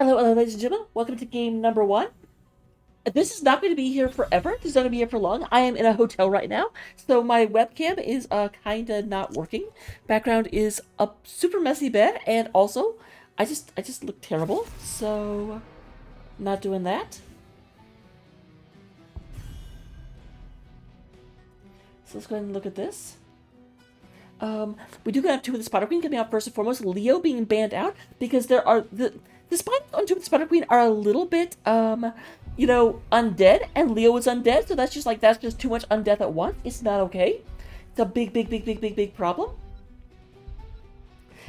Hello, hello, ladies and gentlemen. Welcome to game number one. This is not going to be here forever. This is not going to be here for long. I am in a hotel right now, so my webcam is kind of not working. Background is a super messy bed, and also, I just look terrible. So, not doing that. So let's go ahead and look at this. We do have two of the Spider Queen coming out first and foremost. Leo being banned out because there are the spines on two of the Spider Queen are a little bit undead, and Leo is undead, so that's just too much undeath at once. It's not okay. It's a big problem.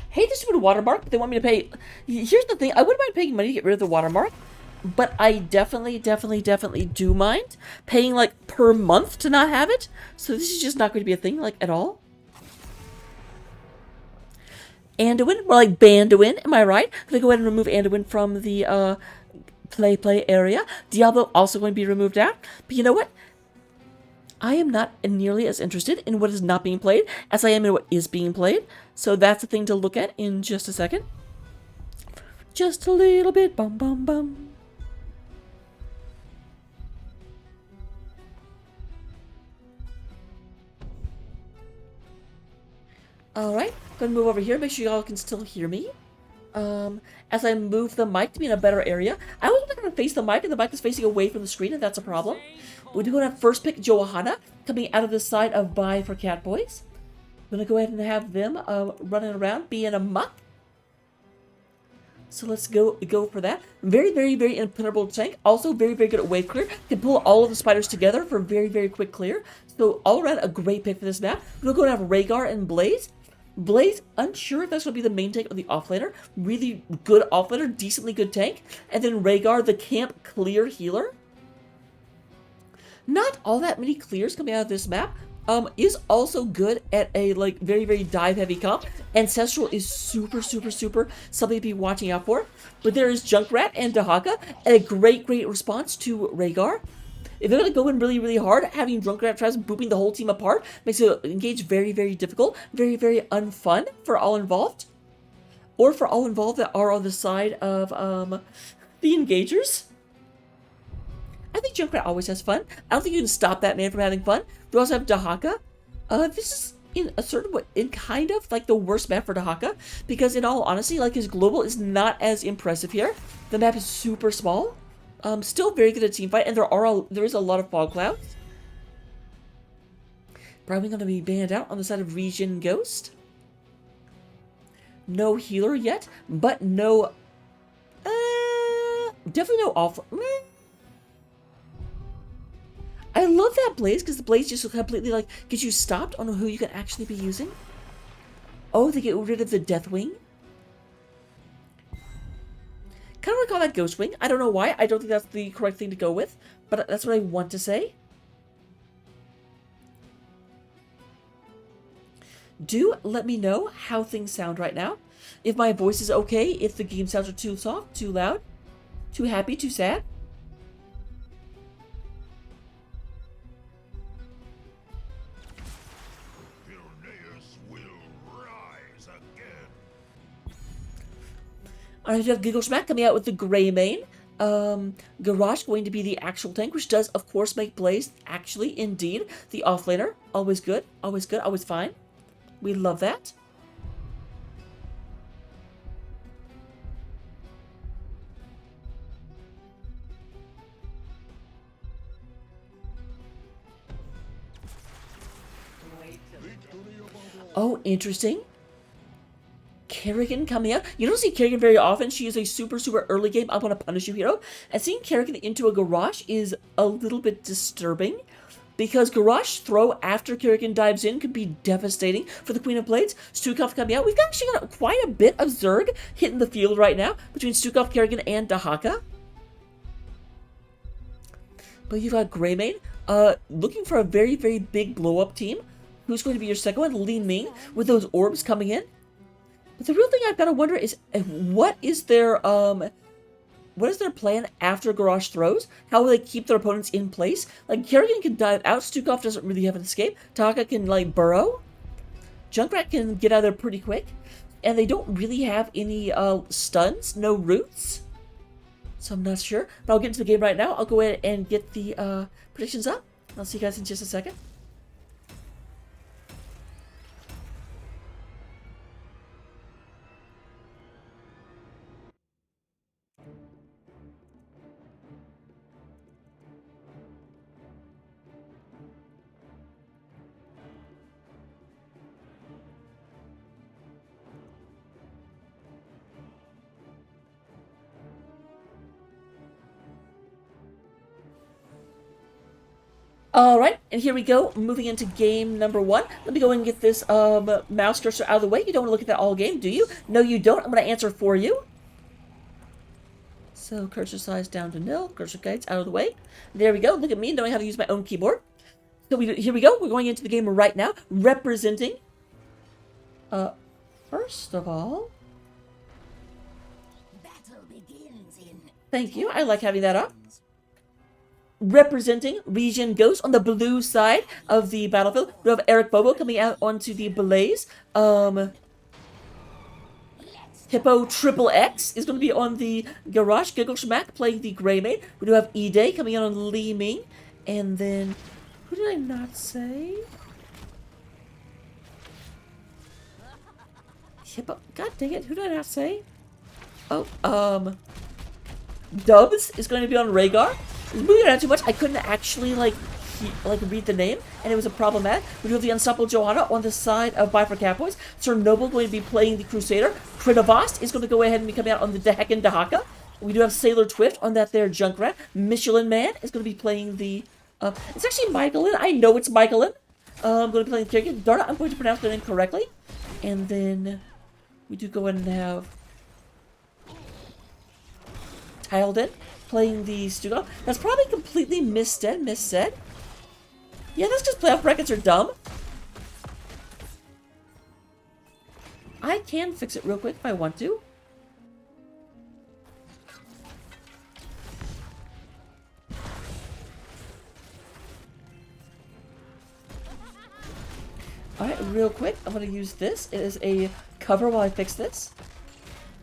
Hate the stupid watermark, but they want me to pay. Here's the thing: I wouldn't mind paying money to get rid of the watermark, but I definitely do mind paying like per month to not have it. So this is just not going to be a thing like at all. Anduin, more like Banduin, am I right? I'm gonna go ahead and remove Anduin from the play area. Diablo also going to be removed out. But you know what? I am not nearly as interested in what is not being played as I am in what is being played. So that's a thing to look at in just a second. Just a little bit. Bum bum bum. Alright, gonna move over here, make sure y'all can still hear me. As I move the mic to be in a better area. I was going to face the mic, and the mic is facing away from the screen, and that's a problem. We're going to have first pick Johanna coming out of the side of Bye for Catboys. I'm going to go ahead and have them running around, being a muck. So let's go for that. Very impenetrable tank. Also very good at wave clear. Can pull all of the spiders together for very quick clear. So all around a great pick for this map. We're going to have Rhaegar and Blaze. Blaze, unsure if that's going to be the main tank or the offlaner. Really good offlaner, decently good tank. And then Rhaegar, the camp clear healer. Not all that many clears coming out of this map. Is also good at a like very dive heavy comp. Ancestral is super something to be watching out for. But there is Junkrat and Dahaka, and a great response to Rhaegar. If they're going to go in really hard, having Junkrat traps booping the whole team apart makes it engage very difficult, very unfun for all involved. Or for all involved that are on the side of the engagers. I think Junkrat always has fun. I don't think you can stop that man from having fun. We also have Dahaka. This is in a certain way, in kind of like the worst map for Dahaka, because in all honesty, like his global is not as impressive here. The map is super small. Still very good at teamfight, and there is a lot of fog clouds. Probably going to be banned out on the side of ReGen Ghost. No healer yet, but no... definitely no off... I love that Blaze, because the Blaze just completely, like, gets you stopped on who you can actually be using. Oh, they get rid of the Deathwing. Kind of want to call that Ghostwing. I don't know why. I don't think that's the correct thing to go with, but that's what I want to say. Do let me know how things sound right now. If my voice is okay, if the game sounds are too soft, too loud, too happy, too sad. Alright, we have Giggle Smack coming out with the Greymane. Garrosh going to be the actual tank, which does, of course, make Blaze actually, indeed, the offlaner. Always good, always fine. We love that. Oh, interesting. Kerrigan coming out. You don't see Kerrigan very often. She is a super early game I'm going to punish you hero. And seeing Kerrigan into a Garrosh is a little bit disturbing, because Garrosh throw after Kerrigan dives in could be devastating for the Queen of Blades. Stukov coming out. We've actually got quite a bit of Zerg hitting the field right now between Stukov, Kerrigan, and Dahaka. But you've got Greymane looking for a very big blow-up team. Who's going to be your second one? Li Ming with those orbs coming in. But the real thing I've got to wonder is what is their plan after Garrosh throws? How will they keep their opponents in place? Like, Kerrigan can dive out. Stukov doesn't really have an escape. Taka can, like, burrow. Junkrat can get out of there pretty quick. And they don't really have any stuns. No roots. So I'm not sure, but I'll get into the game right now. I'll go ahead and get the predictions up. I'll see you guys in just a second. Alright, and here we go, moving into game number 1. Let me go and get this mouse cursor out of the way. You don't want to look at that all game, do you? No, you don't. I'm going to answer for you. So, cursor size down to 0, cursor guides out of the way. There we go. Look at me knowing how to use my own keyboard. So, here we go. We're going into the game right now, representing... first of all... Battle begins in... Thank you. I like having that up. Representing ReGen Ghost on the blue side of the battlefield. We have Eric Bobo coming out onto the Blaze. Hippo Triple X is going to be on the Garage. Giggle Schmack playing the Grey Maid. We do have E-Day coming out on Li Ming. And then, who did I not say? Hippo, god dang it, who did I not say? Oh, Dubs is going to be on Rhaegar. Moving around too much, I couldn't actually read the name, and it was a problematic. We do have the Unstoppable Johanna on the side of Buy for Catboys. Sir Noble going to be playing the Crusader. Krinovast is going to go ahead and be coming out on the Dehek Dahaka. We do have Sailor Twift on that there Junkrat. Michelin Man is going to be playing the... it's actually Michaelin. I know it's Michaelin. I'm going to be playing the character. Darn it, I'm going to pronounce their name correctly. And then we do go ahead and have... Tilden playing the Stugo. That's probably completely missaid. Yeah, that's because playoff brackets are dumb. I can fix it real quick if I want to. Alright, real quick, I'm going to use this. It is a cover while I fix this.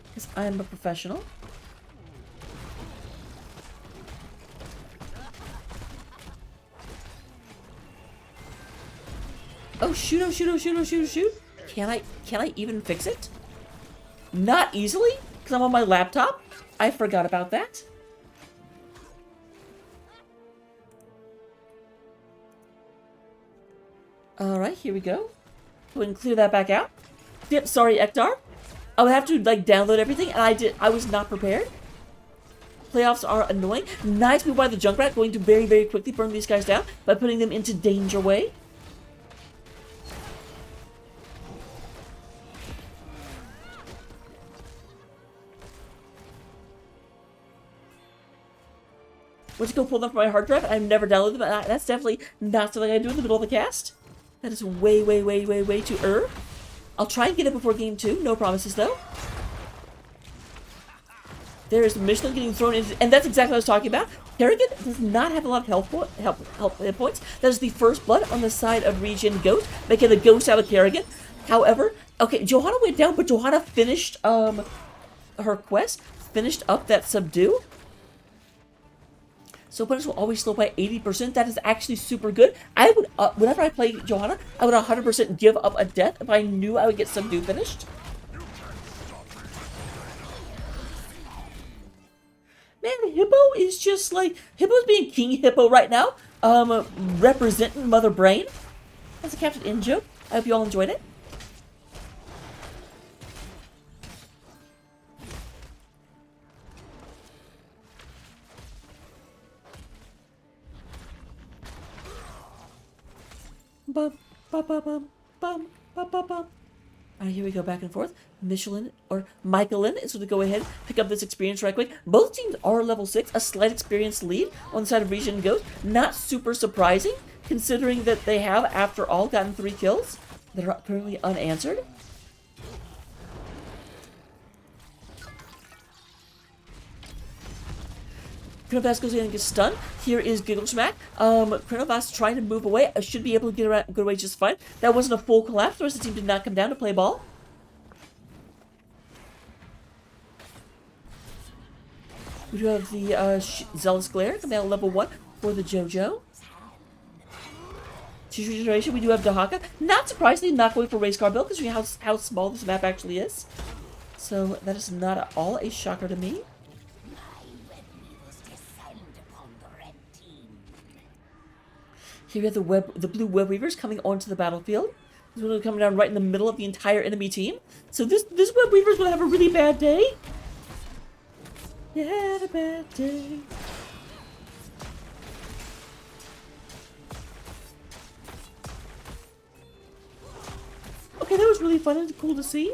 Because I'm a professional. Oh shoot, oh shoot, oh shoot, oh shoot, oh shoot. Can I even fix it? Not easily, because I'm on my laptop. I forgot about that. Alright, here we go. Go ahead and clear that back out. Yep, sorry, Ektar. I would have to download everything, and I was not prepared. Playoffs are annoying. Nice move by the Junkrat, going to very, very quickly burn these guys down by putting them into danger way. Went to go pull them from my hard drive. I've never downloaded them, but that's definitely not something I do in the middle of the cast. That is way, way, way, way, way too I'll try and get it before game 2. No promises, though. There is Michelin getting thrown into... And that's exactly what I was talking about. Kerrigan does not have a lot of health hit points. That is the first blood on the side of ReGen Ghost, making the Ghost out of Kerrigan. However, okay, Johanna went down, but Johanna finished her quest. Finished up that subdue. So opponents will always slow by 80%. That is actually super good. I would, whenever I play Johanna, I would 100% give up a death if I knew I would get subdue finished. Man, Hippo is just like... Hippo's being King Hippo right now. Representing Mother Brain. That's a Captain In joke. I hope you all enjoyed it. Bum, bum, bum, bum, bum, bum, bum, bum. Alright, here we go back and forth. Michelin, or Michaelin, is going to go ahead and pick up this experience right quick. Both teams are level 6, a slight experience lead on the side of ReGen Ghost. Not super surprising, considering that they have, after all, gotten 3 kills that are currently unanswered. Krinovast goes in and gets stunned. Here is Giggle Schmack. Krinovast trying to move away. I should be able to get away just fine. That wasn't a full collapse. The rest of the team did not come down to play ball. We do have the Zealous Glare coming out level 1 for the JoJo. Future Generation, we do have Dahaka. Not surprisingly, not going for race car build because we know how small this map actually is. So that is not at all a shocker to me. Here we have the blue web weavers coming onto the battlefield. This one coming down right in the middle of the entire enemy team. So this web weaver is going to have a really bad day. You had a bad day. Okay, that was really fun and cool to see.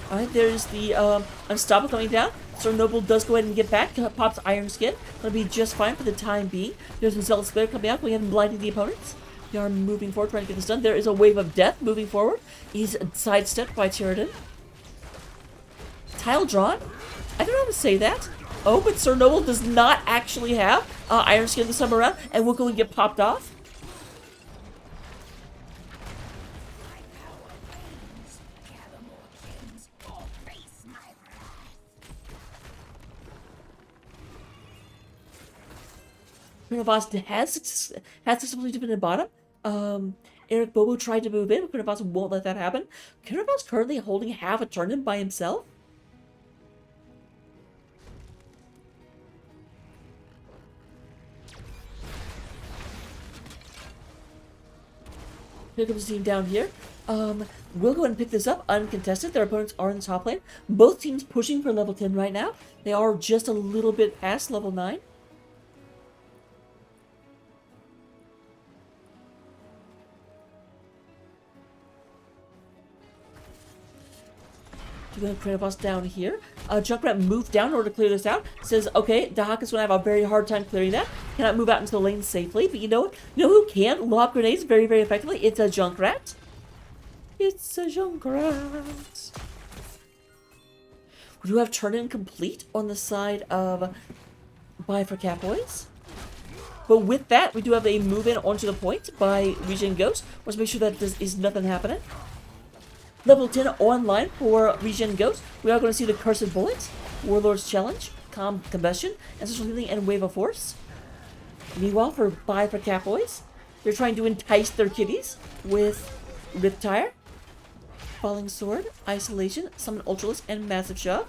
Alright, there's the Unstoppable coming down. Sir Noble does go ahead and get back. Pops Iron Skin. Gonna be just fine for the time being. There's the Zealous Glare coming out, going ahead and blinding the opponents. They are moving forward, trying to get this done. There is a wave of death moving forward. He's sidestepped by Tyradin. Tile drawn? I don't know how to say that. Oh, but Sir Noble does not actually have Iron Skin this time around, and will go and get popped off. Prinavas has successfully defended bottom. Eric Bobo tried to move in, but Prinavas won't let that happen. Prinavas currently holding half a tournament by himself. Here comes the team down here. We'll go ahead and pick this up uncontested. Their opponents are in the top lane. Both teams pushing for level 10 right now. They are just a little bit past level 9. We're going to create a boss down here. Junkrat moved down in order to clear this out. Says, okay, Dahaka's going to have a very hard time clearing that. Cannot move out into the lane safely. But you know what? You know who can lob grenades very, very effectively? It's a Junkrat. It's a Junkrat. We do have turn-in complete on the side of Buy for Catboys. But with that, we do have a move-in onto the point by ReGen Ghost. Let's make sure that there is nothing happening. Level 10 online for ReGen Ghost. We are going to see the Cursed Bullet, Warlord's Challenge, Calm Combustion, Ancestral Healing, and Wave of Force. Meanwhile, for Buy for Catboys, they're trying to entice their kitties with Riptire, Falling Sword, Isolation, Summon Ultralisk, and Massive Shove.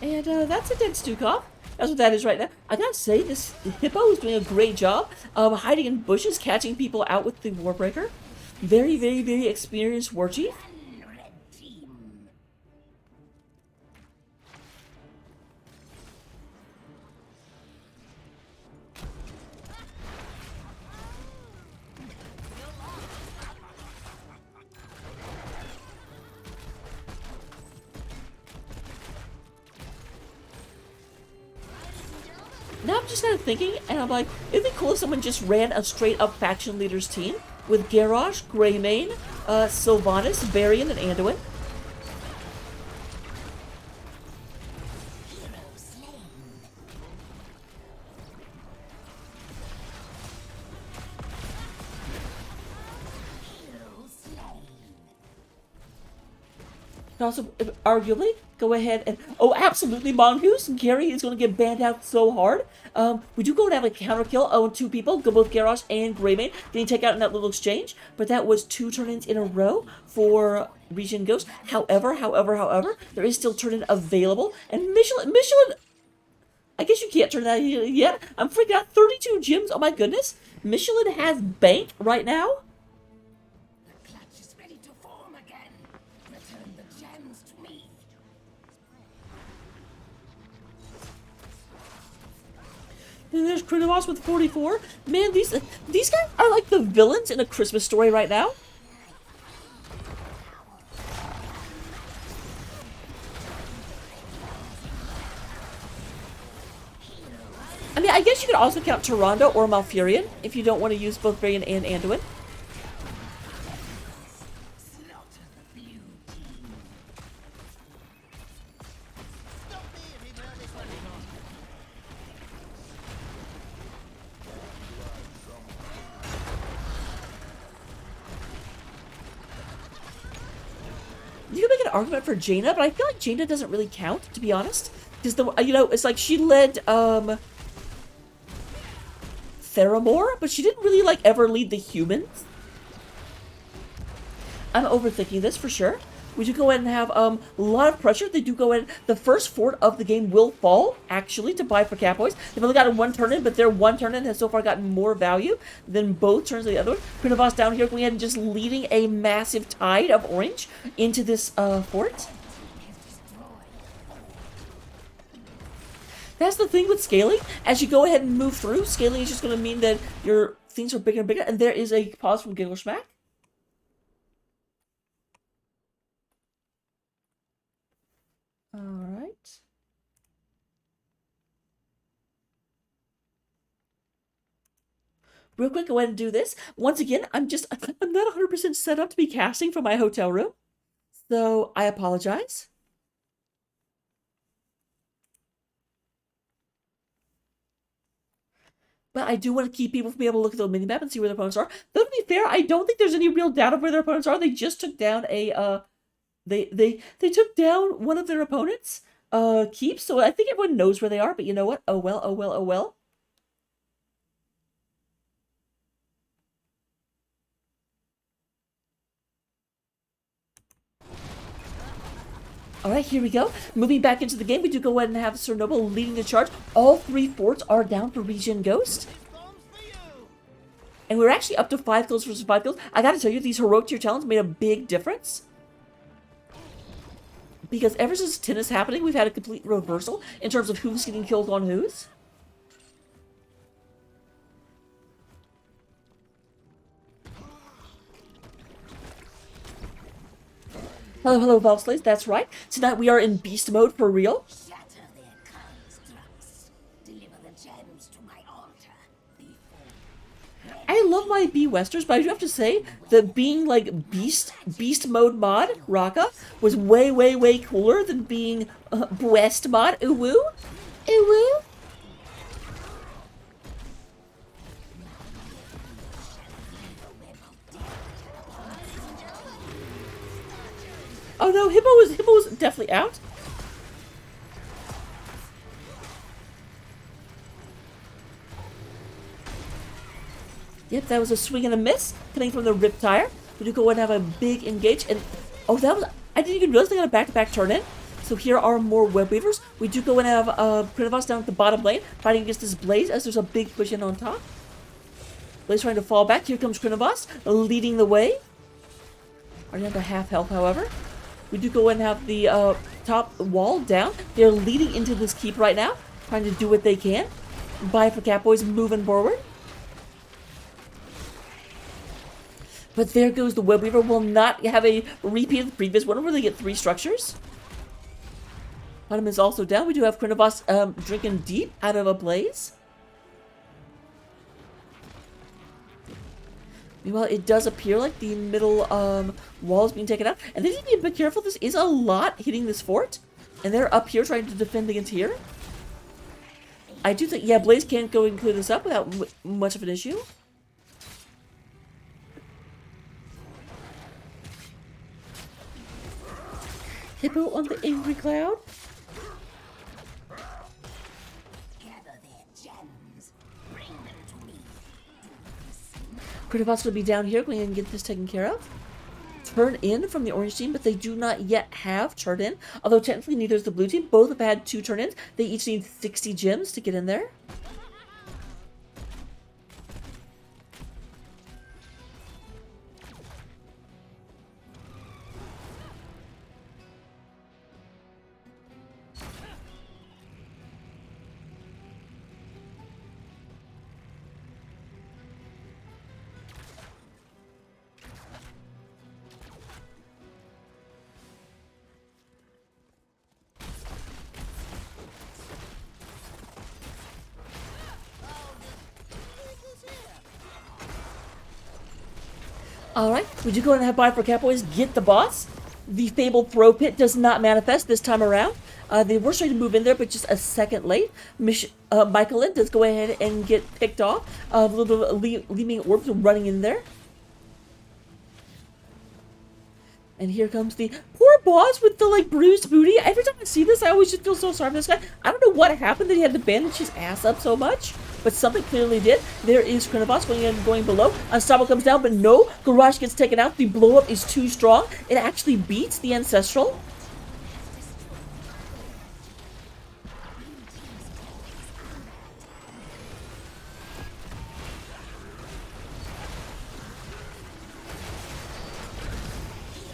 And that's a dead Stukov. That's what that is right now. I gotta say, this Hippo is doing a great job of hiding in bushes, catching people out with the Warbreaker. Very, very, very experienced war chief. Now I'm just kind of thinking, and I'm like, it'd be cool if someone just ran a straight-up faction leaders team with Garrosh, Greymane, Sylvanas, Varian, and Anduin. Can also, arguably, go ahead and... Oh, absolutely, Mongoose! Gary is going to get banned out so hard. We do go and have a counter kill on 2 people, go both Garrosh and Greymane. Didn't take out in that little exchange, but that was 2 turn-ins in a row for ReGen Ghost. However, there is still turn-in available, and Michelin... I guess you can't turn that yet. I'm freaking out. 32 gems, oh my goodness. Michelin has bank right now. And there's Krinovos with 44. Man, these guys are like the villains in a Christmas story right now. I mean, I guess you could also count Tyrande or Malfurion if you don't want to use both Varian and Anduin. argument for Jaina, but I feel like Jaina doesn't really count, to be honest. Because, it's like she led, Theramore, but she didn't really, like, ever lead the humans. I'm overthinking this for sure. We do go ahead and have a lot of pressure. They do go in. The first fort of the game will fall, actually, to buy for Catboys. They've only gotten one turn in, but their one turn in has so far gotten more value than both turns of the other one. Krinovoss down here going ahead and just leading a massive tide of orange into this fort. That's the thing with scaling. As you go ahead and move through, scaling is just going to mean that your things are bigger and bigger. And there is a pause from Giggle Smack. All right. Real quick, go ahead and do this. Once again, I'm not 100% set up to be casting from my hotel room. So I apologize. But I do want to keep people from being able to look at the mini-map and see where their opponents are. Though, to be fair, I don't think there's any real doubt of where their opponents are. They just took down a, they took down one of their opponents' keeps, so I think everyone knows where they are, but you know what? Oh well, oh well, oh well. Alright, here we go. Moving back into the game, we do go ahead and have Sir Noble leading the charge. All 3 forts are down for ReGen Ghost. And we're actually up to 5 kills versus 5 kills. I gotta tell you, these heroic tier challenges made a big difference. Because ever since 10 is happening, we've had a complete reversal in terms of who's getting killed on whose. Hello, hello, Valve Slays, that's right. Tonight we are in beast mode for real. Shatter their constructs. Deliver the gems to my altar. I love my B Westers, but I do have to say that being like beast mode mod Raka was way, way, way cooler than being West mod Uwu. Uwu. Oh no, Hippo was definitely out. Yep, that was a swing and a miss coming from the Rip Tire. We do go and have a big engage, and oh, that was, I didn't even realize they got a back-to-back turn in. So here are more Web Weavers. We do go and have Krinovoss down at the bottom lane, fighting against this Blaze as there's a big push in on top. Blaze trying to fall back. Here comes Krinovoss, leading the way. Already down to half health, however. We do go and have the top wall down. They're leading into this keep right now, trying to do what they can. Buy for Catboys moving forward. But there goes the Web Weaver. Will not have a repeat of the previous one where they get 3 structures. Bottom is also down. We do have Krinovoss drinking deep out of a Blaze. Meanwhile, it does appear like the middle wall is being taken out. And they need to be a bit careful. This is a lot hitting this fort. And they're up here trying to defend against here. I do think, yeah, Blaze can't go and clear this up without much of an issue. Hippo on the Angry Cloud. Gather their gems. Bring them to me. Krinovoss will be down here going and get this taken care of. Turn in from the orange team, but they do not yet have turn in. Although technically neither is the blue team. Both have had 2 turn ins. They each need 60 gems to get in there. Alright, we do go ahead and have buy for Catboys get the boss. The fabled throw pit does not manifest this time around. They were trying to move in there, but just a second late. Michaelin does go ahead and get picked off. A little bit of leaving orbs running in there. And here comes the poor boss with the like bruised booty. Every time I see this, I always just feel so sorry for this guy. I don't know what happened that he had to bandage his ass up so much, but something clearly did. There is Chronobots going in and going below. Unstoppable comes down, but no, Garage gets taken out. The blow up is too strong. It actually beats the Ancestral.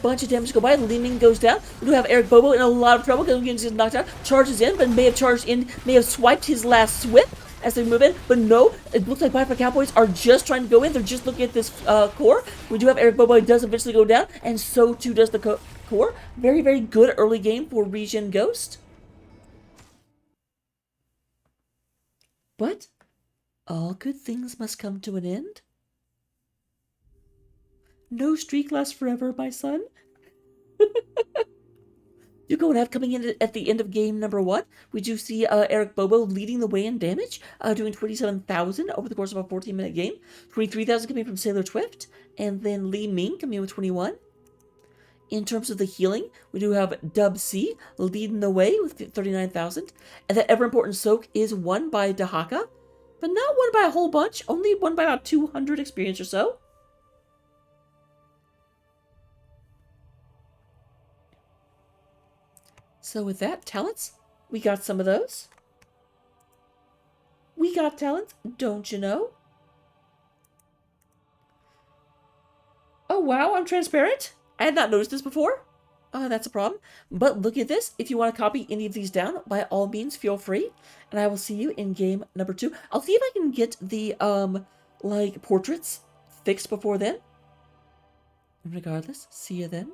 Bunch of damage to go by. Leaning goes down. We do have Eric Bobo in a lot of trouble because he's knocked out. Charges in, but may have charged in, may have swiped his last whip as they move in. But no, it looks like Biafra Catboys are just trying to go in. They're just looking at this core. We do have Eric Bobo. He does eventually go down, and so too does the core. Very, very good early game for ReGen Ghost. But all good things must come to an end. No streak lasts forever, my son. You go and have coming in at the end of game number 1. We do see Eric Bobo leading the way in damage, doing 27,000 over the course of a 14-minute game. 23,000 coming from Sailor Twift, and then Li Ming coming in with 21. In terms of the healing, we do have Dub C leading the way with 39,000. And that ever-important soak is won by Dahaka, but not won by a whole bunch, only won by about 200 experience or so. So with that, talents, we got some of those. We got talents, don't you know? Oh wow, I'm transparent? I had not noticed this before. That's a problem. But look at this. If you want to copy any of these down, by all means, feel free. And I will see you in game number 2. I'll see if I can get the, like, portraits fixed before then. Regardless, see you then.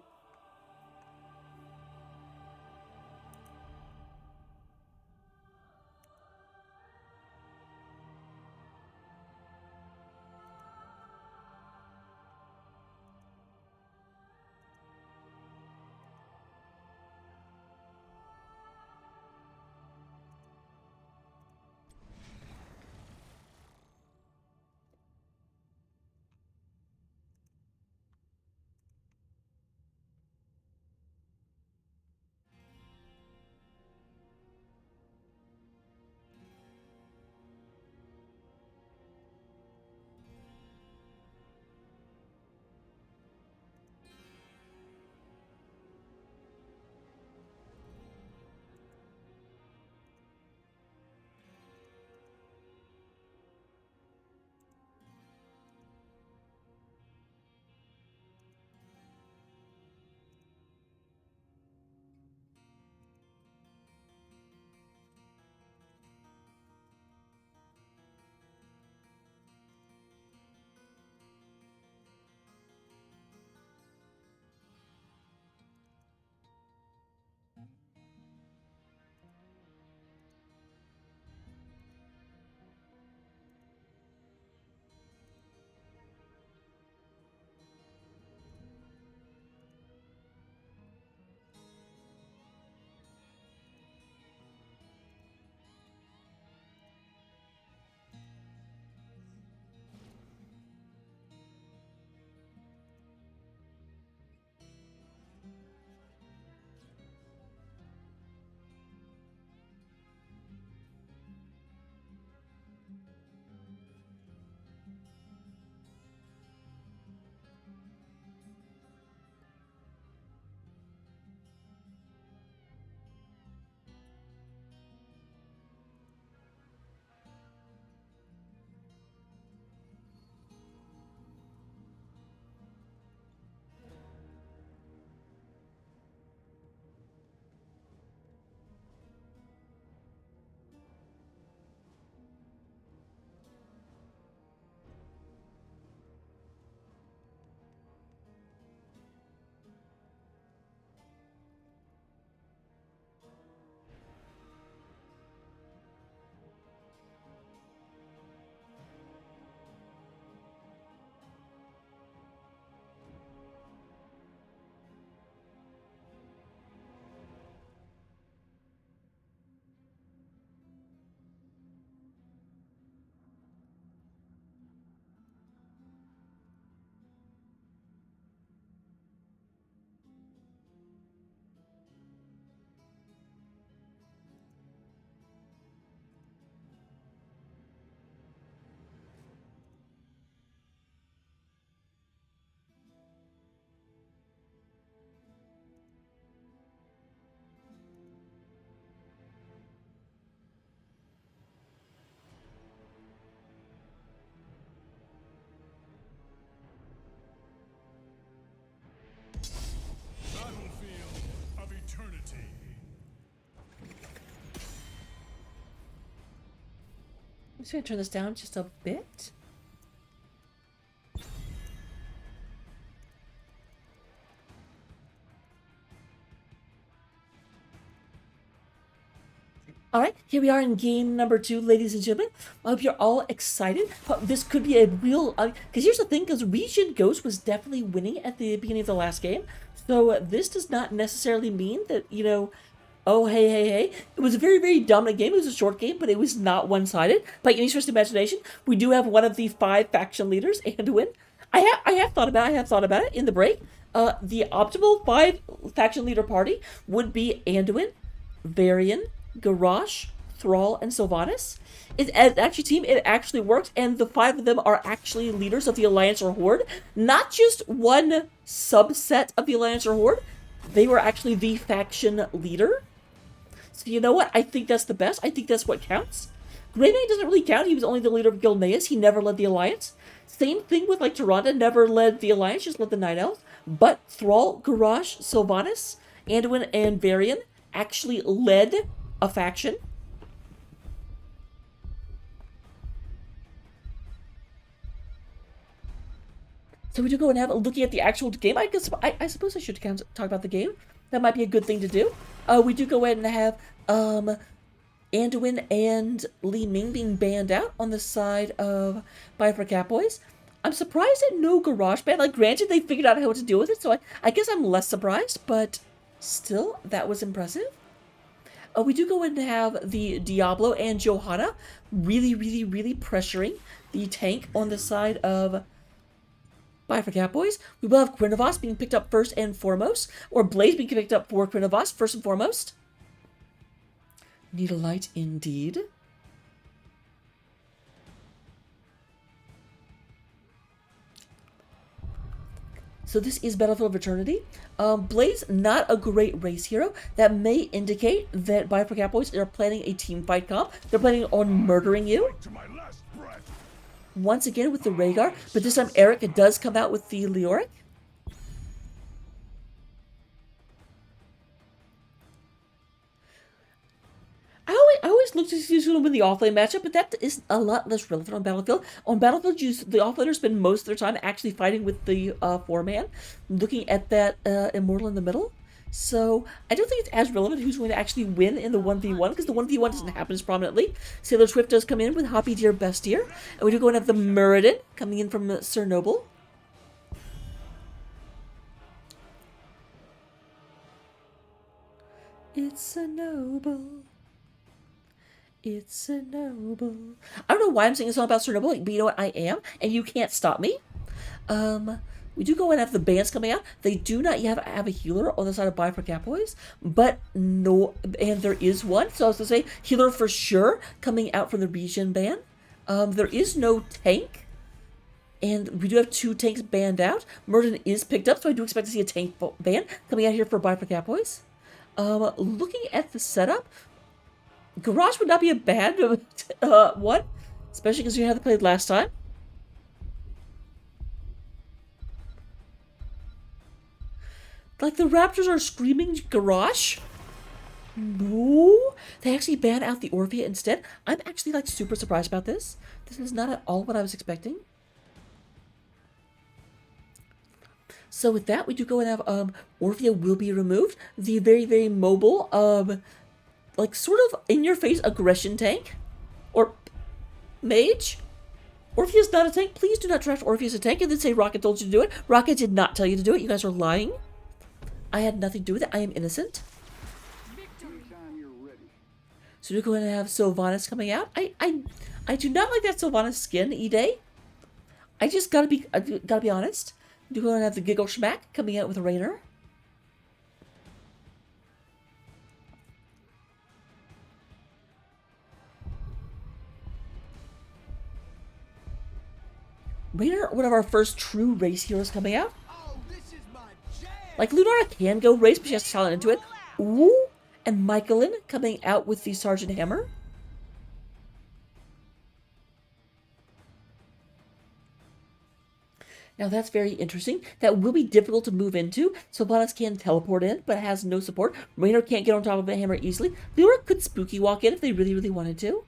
just gonna turn this down just a bit. All right, here we are in game number 2, ladies and gentlemen. I hope you're all excited. This could be a real... Because here's the thing, because ReGen Ghost was definitely winning at the beginning of the last game. So this does not necessarily mean that, you know, oh, hey. It was a very, very dominant game. It was a short game, but it was not one-sided. By any stretch of imagination, we do have one of the 5 faction leaders, Anduin. I have thought about it in the break. The optimal 5 faction leader party would be Anduin, Varian, Garrosh, Thrall, and Sylvanas. It actually works, and the 5 of them are actually leaders of the Alliance or Horde. Not just one subset of the Alliance or Horde. They were actually the faction leader. So you know what? I think that's the best. I think that's what counts. Greymane doesn't really count. He was only the leader of Gilneas. He never led the Alliance. Same thing with, like, Tyrande. Never led the Alliance, just led the Night Elves. But Thrall, Garrosh, Sylvanas, Anduin, and Varian actually led a faction. So we do go and have looking at the actual game. I suppose I should talk about the game. That might be a good thing to do. We do go ahead and have Anduin and Li Ming being banned out on the side of Buy for Catboys. I'm surprised that no Garrosh ban. Like, granted, they figured out how to deal with it, so I guess I'm less surprised, but still, that was impressive. We do go in to have the Diablo and Johanna really pressuring the tank on the side of Buy for Catboys. We will have Krinovos being picked up first and foremost, or Blaze being picked up for Krinovos first and foremost. Need a light indeed. So this is Battlefield of Eternity. Blaze, not a great race hero. That may indicate that Buy for Catboys are planning a team fight comp. They're planning on murdering you. Once again with the Rhaegar, but this time Eric does come out with the Leoric. I always look to see who's going to win the offlane matchup, but that is a lot less relevant on Battlefield. On Battlefield, the offlaners spend most of their time actually fighting with the 4-man, looking at that Immortal in the middle. So I don't think it's as relevant who's going to actually win in the 1v1, because the 1v1 doesn't happen as prominently. Sailor Swift does come in with Hoppy Deer Bestier, and we do go and have the Muradin coming in from Sir Noble. It's a noble. It's a noble. I don't know why I'm singing a song about Sir Noble, but you know what? I am, and you can't stop me. We do go and have the bands coming out. They do not yet have a healer on the side of Buy for Catboys, but no, and there is one. So I was going to say healer for sure coming out from the ReGen ban. There is no tank, and we do have 2 tanks banned out. Murden is picked up, so I do expect to see a tank ban coming out here for Buy for Catboys. Looking at the setup, Garrosh would not be a bad one, especially because you had to play it last time. Like, the Raptors are screaming Garrosh? No. They actually banned out the Orphea instead. I'm actually, like, super surprised about this. This is not at all what I was expecting. So with that, we do go and have Orphea will be removed. The very mobile, like, sort of in-your-face aggression tank. Or mage. Orphea is not a tank. Please do not draft Orphea as a tank and then say Rocket told you to do it. Rocket did not tell you to do it. You guys are lying. I had nothing to do with it. I am innocent. So we're going to have Sylvanas coming out. I do not like that Sylvanas skin, E-Day. I just gotta be honest. We're going to have the Giggle Schmack coming out with Raynor. Raynor, one of our first true race heroes coming out. Like, Lunara can go race, but she has to talent into it. Ooh! And Michaelin coming out with the Sergeant Hammer. Now that's very interesting. That will be difficult to move into. Sylvanas can teleport in, but has no support. Raynor can't get on top of a hammer easily. Leora could spooky walk in if they really wanted to.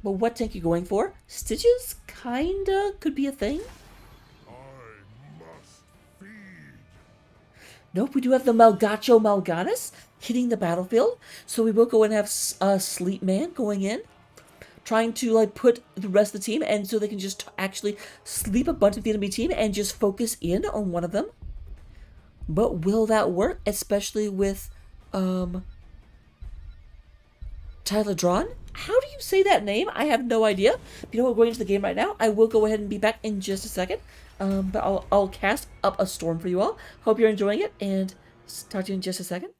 But what tank you going for? Stitches kinda could be a thing. Nope, we do have the Malgacho Malganis hitting the battlefield. So we will go and have Sleep Man going in, trying to like put the rest of the team, and so they can just actually sleep a bunch of the enemy team and just focus in on one of them. But will that work? Especially with Tyler Drawn? How do you say that name? I have no idea. You know, we're going into the game right now. I will go ahead and be back in just a second. But I'll cast up a storm for you all. Hope you're enjoying it, and talk to you in just a second.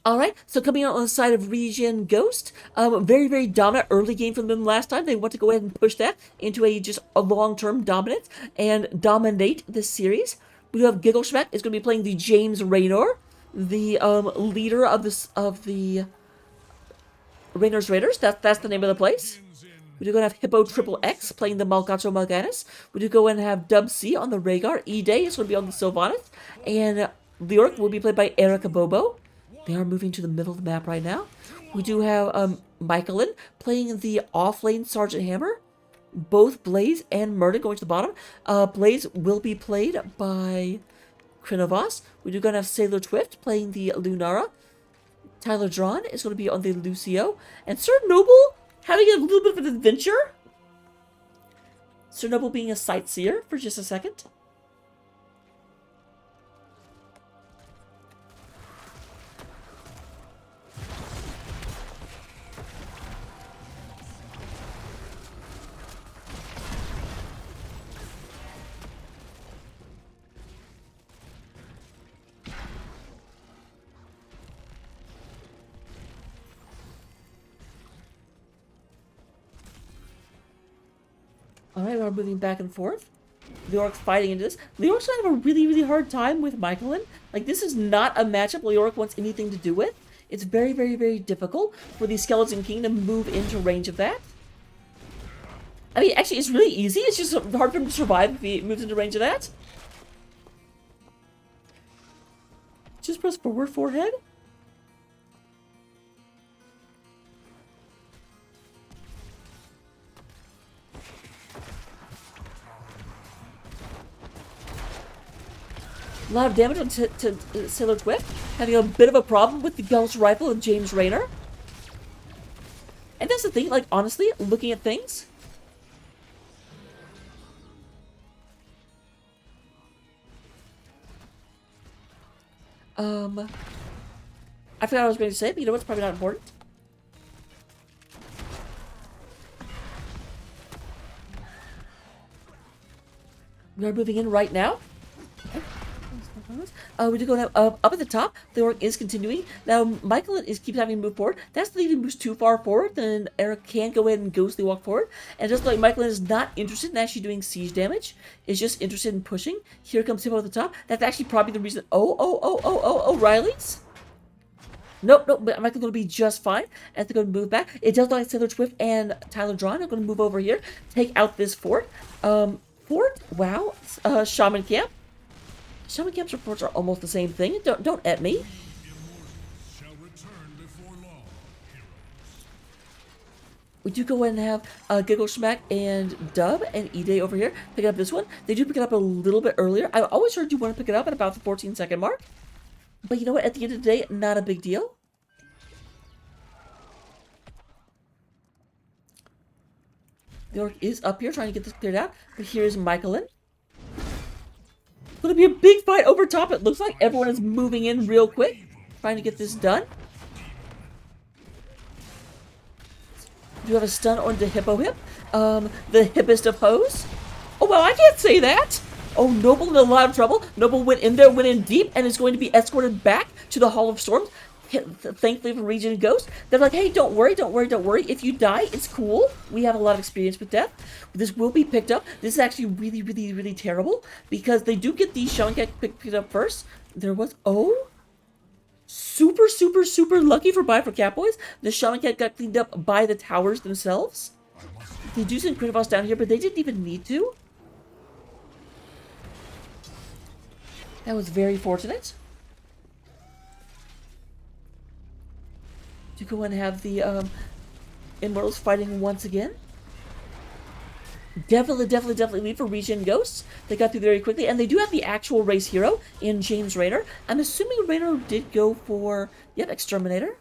Alright, so coming out on the side of ReGen Ghost, very, very dominant early game from them last time. They want to go ahead and push that into a long-term dominance and dominate this series. We do have Gigglesmack is going to be playing the James Raynor, the leader of the Raynor's Raiders. That's the name of the place. We do go and have Hippo Triple X playing the Malgacho Malganis. We do go and have Dub C on the Rhaegar. E-Day is going to be on the Sylvanas. And Leoric will be played by Erica Bobo. They are moving to the middle of the map right now. We do have Michaelin playing the off-lane Sergeant Hammer. Both Blaze and Murden going to the bottom. Blaze will be played by Krinovas. We do going to have Sailor Twift playing the Lunara. Tyler Drawn is going to be on the Lucio. And Sir Noble having a little bit of an adventure. Sir Noble being a sightseer for just a second. Alright, we're moving back and forth. Leoric's fighting into this. Leoric's going to have a really, really hard time with Michaelin. Like, this is not a matchup Leoric wants anything to do with. It's very, very, very difficult for the Skeleton King to move into range of that. I mean, actually, it's really easy. It's just hard for him to survive if he moves into range of that. Just press forward forehead. A lot of damage on Sailor Twift, having a bit of a problem with the Gauss Rifle of James Raynor. And that's the thing, like, honestly, looking at things. I forgot what I was going to say, but you know what's probably not important. We are moving in right now. We do go now, up at the top. The orc is continuing. Now, Michael keeps having to move forward. That's the lead. He moves too far forward, then Eric can go ahead and ghostly walk forward. And just like Michael is not interested in actually doing siege damage, is just interested in pushing. Here comes Hippo at the top. That's actually probably the reason. Oh, Riley's. Nope, but Michael's going to be just fine. As they're going to move back. It does look like Sailor Twift and Tyler Drawn are going to move over here, take out this fort. Wow. Shaman Camp. Shaman Camp's reports are almost the same thing. Don't at me. We do go ahead and have Giggle Schmack and Dub and E-Day over here. Pick up this one. They do pick it up a little bit earlier. I always heard you want to pick it up at about the 14-second mark. But you know what? At the end of the day, not a big deal. The orc is up here trying to get this cleared out. But here's Michaelin. It's going to be a big fight over top. It looks like everyone is moving in real quick, trying to get this done. Do you have a stun on the Hippo Hip? The hippest of hoes? Oh, well, I can't say that. Oh, Noble in a lot of trouble. Noble went in there, went in deep, and is going to be escorted back to the Hall of Storms. thankfully for ReGen and Ghost, they're like, hey, don't worry, don't worry, don't worry. If you die, it's cool. We have a lot of experience with death. This will be picked up. This is actually really, really, really terrible because they do get the Shaman Cat picked up first. There was, oh, super, super, super lucky for Catboys. The Shaman Cat got cleaned up by the towers themselves. They do send Critivos down here, but they didn't even need to. That was very fortunate. To go and have the Immortals fighting once again. Definitely lead for ReGen Ghosts. They got through very quickly, and they do have the actual race hero in James Raynor. I'm assuming Raynor did go for, yep, Exterminator.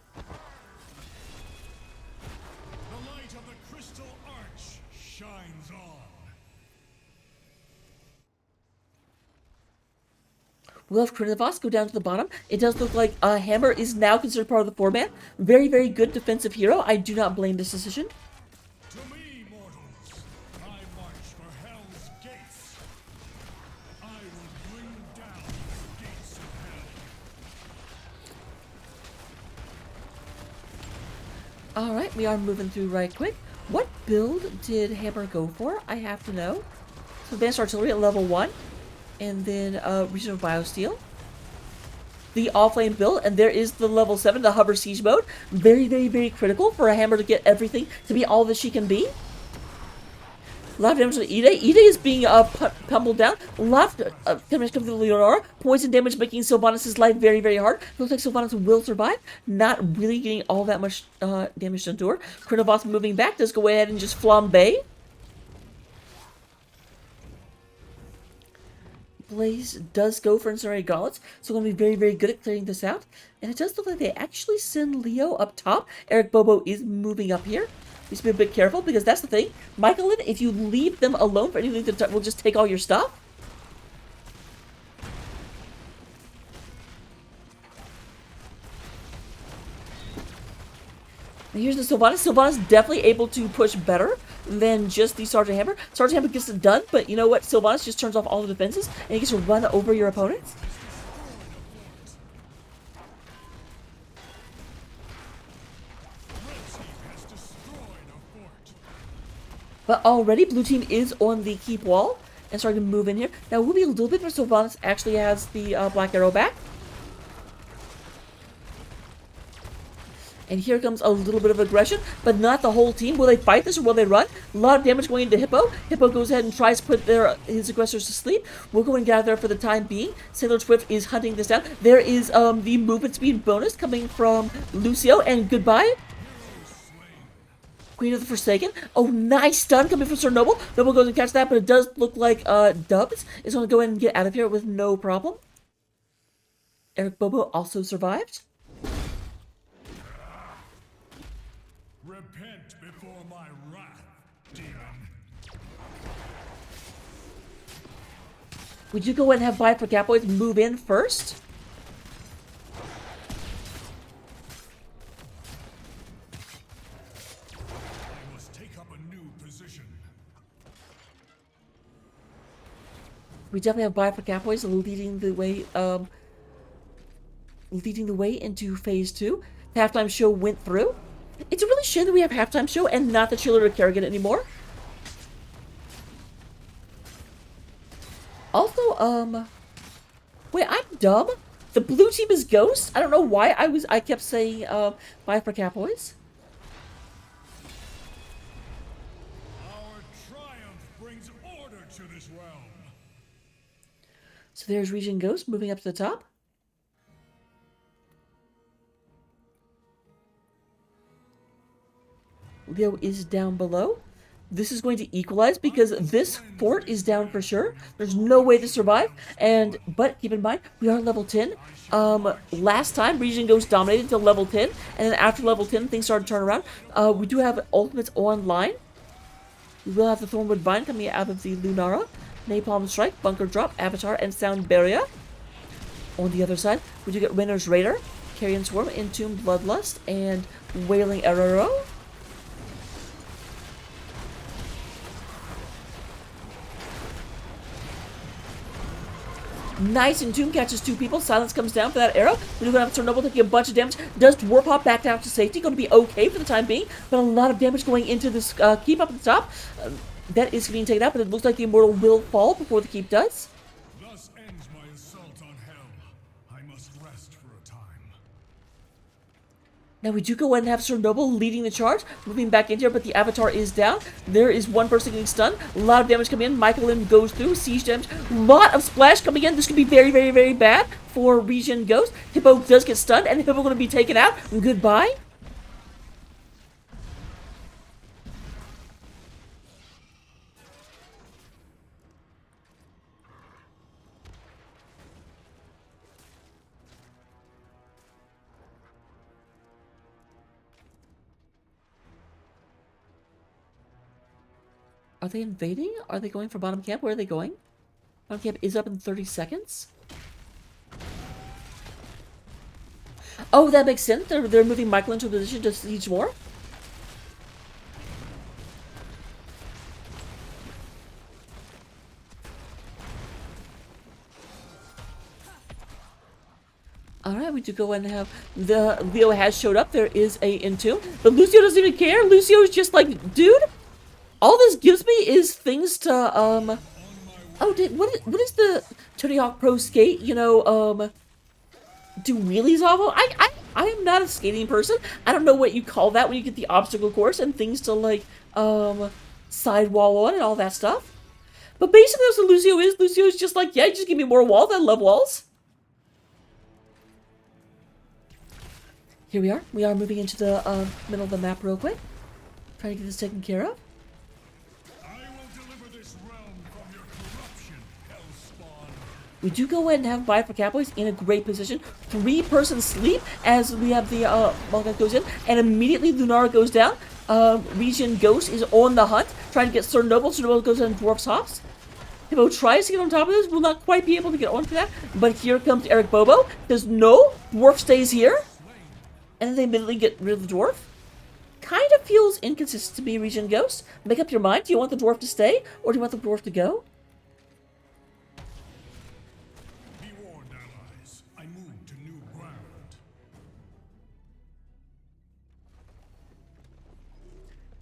The light of the crystal arch shines on. We'll have Critivos go down to the bottom. It does look like Hammer is now considered part of the 4-man. Very, very good defensive hero. I do not blame this decision. To me, mortals, I march for hell's gates. I will bring down the gates of hell. Alright, we are moving through right quick. What build did Hammer go for? I have to know. So Advanced Artillery at level 1. And then Region of Biosteel. The All-Flame build, and there is the level 7, the Hover Siege mode. Very, very, very critical for a Hammer to get everything, to be all that she can be. A lot of damage to Ide. Ide is being pummeled down. A lot of damage coming through Leonora. Poison damage making Sylvanas' life very, very hard. Looks like Sylvanas will survive. Not really getting all that much damage done to her. Critivos moving back. Does go ahead and just flambe. Blaze does go for Incendiary Gauntlets, so we're going to be very, very good at clearing this out. And it does look like they actually send Leo up top. Eric Bobo is moving up here. Just be a bit careful, because that's the thing. Michaelin, if you leave them alone for anything that will just take all your stuff. And here's the Sylvanas. Sylvanas definitely able to push better than just the Sergeant Hammer. Sergeant Hammer gets it done, but you know what? Sylvanas just turns off all the defenses, and he gets to run over your opponents. But already, blue team is on the keep wall and starting to move in here. Now, it will be a little bit, but Sylvanas actually has the Black Arrow back. And here comes a little bit of aggression, but not the whole team. Will they fight this or will they run? A lot of damage going into Hippo. Hippo goes ahead and tries to put his aggressors to sleep. We'll go and gather for the time being. Sailor Swift is hunting this down. There is the movement speed bonus coming from Lucio, and goodbye. Queen of the Forsaken. Oh, nice stun coming from Sir Noble. Noble goes and catches that, but it does look like Dubs is going to go ahead and get out of here with no problem. Eric Bobo also survived. Repent before my wrath, demon. Would you go ahead and have Viper Catboys move in first? I must take up a new position. We definitely have Viper Catboys leading the way into phase 2. The halftime show went through. It's a really shame that we have halftime show and not the Chiller or Kerrigan anymore. Also, wait, I'm dumb. The blue team is Ghost. I don't know why I kept saying Viper Catboys. Our triumph brings order to this realm. So there's ReGen Ghost moving up to the top. Leo is down below. This is going to equalize because this fort is down for sure. There's no way to survive. But keep in mind, we are level 10. Last time, ReGen Ghost dominated until level 10. And then after level 10, things started to turn around. We do have ultimates online. We will have the Thornwood Vine coming out of the Lunara. Napalm Strike, Bunker Drop, Avatar, and Sound Barrier. On the other side, we do get Winner's Raider, Carrion Swarm, Entombed Bloodlust, and Wailing Arrow. Nice, and Tomb catches 2 people. Silence comes down for that arrow. We're going to have Sir Noble taking a bunch of damage. Does Dwarf hop back down to safety. Going to be okay for the time being, but a lot of damage going into this keep up at the top. That is getting taken out, but it looks like the Immortal will fall before the keep does. Thus ends my assault on hell. I must rest for a time. Now we do go ahead and have Sir Noble leading the charge, moving back in here, but the Avatar is down. There is one person getting stunned. A lot of damage coming in. Michaelin goes through. Siege damage. A lot of splash coming in. This could be very, very, very bad for ReGen Ghost. Hippo does get stunned, and Hippo going to be taken out. Goodbye. Are they invading? Are they going for bottom camp? Where are they going? Bottom camp is up in 30 seconds. Oh, that makes sense. They're moving Michael into a position to siege more. Alright, we do go ahead and have the Leo has showed up. There is a Entomb, but Lucio doesn't even care. Lucio is just like, dude, all this gives me is things to, oh, what is the Tony Hawk Pro Skate, you know, do wheelies off of? I am not a skating person. I don't know what you call that when you get the obstacle course and things to, like, sidewall on and all that stuff. But basically that's what Lucio is. Lucio is just like, yeah, just give me more walls. I love walls. Here we are. We are moving into the middle of the map real quick. Trying to get this taken care of. We do go ahead and have Viper Catboys in a great position. 3-person sleep as we have the Malga goes in, and immediately Lunara goes down. ReGen Ghost is on the hunt, trying to get Sir Noble. Sir Noble goes in Dwarf's hops. Hippo tries to get on top of this, will not quite be able to get onto that. But here comes Eric Bobo. Says no, Dwarf stays here. And then they immediately get rid of the Dwarf. Kind of feels inconsistent to be ReGen Ghost. Make up your mind. Do you want the Dwarf to stay, or do you want the Dwarf to go?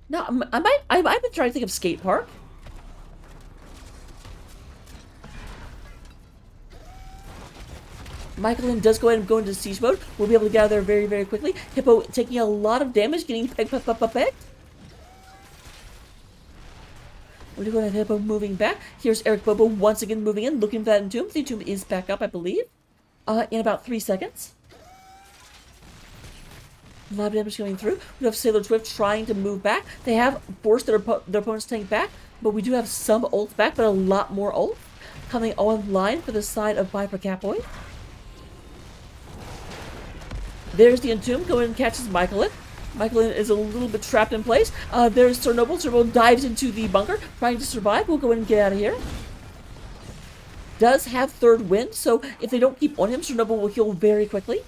No, I might be trying to think of skate park. Michaelin does go ahead and go into siege mode. We'll be able to get out of there very, very quickly. Hippo taking a lot of damage, getting pegged. We're going to have Hippo moving back. Here's Eric Bobo once again moving in, looking for that Entomb. The Entomb is back up, I believe, in about 3 seconds. A lot of damage coming through. We have Sailor Swift trying to move back. They have forced their opponent's tank back, but we do have some ults back, but a lot more ults coming online for the side of Viper Catboy. There's the Entomb. Go in and catches Michaelin. Michaelin is a little bit trapped in place. There's Sir Noble. Sir Noble dives into the bunker, trying to survive. We'll go in and get out of here. Does have third wind, so if they don't keep on him, Sir Noble will heal very quickly.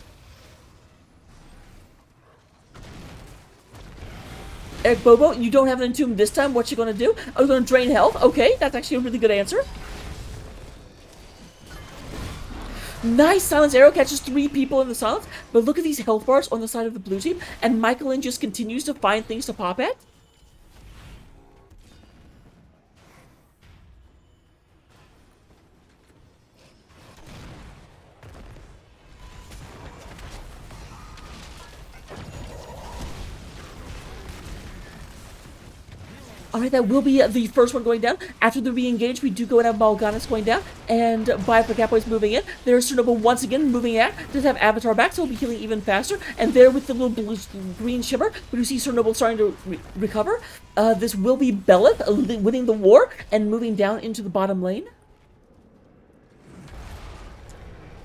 Eric Bobo, you don't have an Entomb this time. What you gonna do? Oh, you're gonna drain health? Okay, that's actually a really good answer. Nice! Silence Arrow catches 3 people in the silence, but look at these health bars on the side of the blue team, and Michaelin just continues to find things to pop at. Alright, that will be the first one going down. After the re-engage, we do go and have Malganis going down, and Viper Catboys moving in. There's Sir Noble once again moving out. Does have Avatar back, so he'll be healing even faster. And there with the little blue, green shimmer, we do see Sir Noble starting to recover. This will be Belith winning the war and moving down into the bottom lane.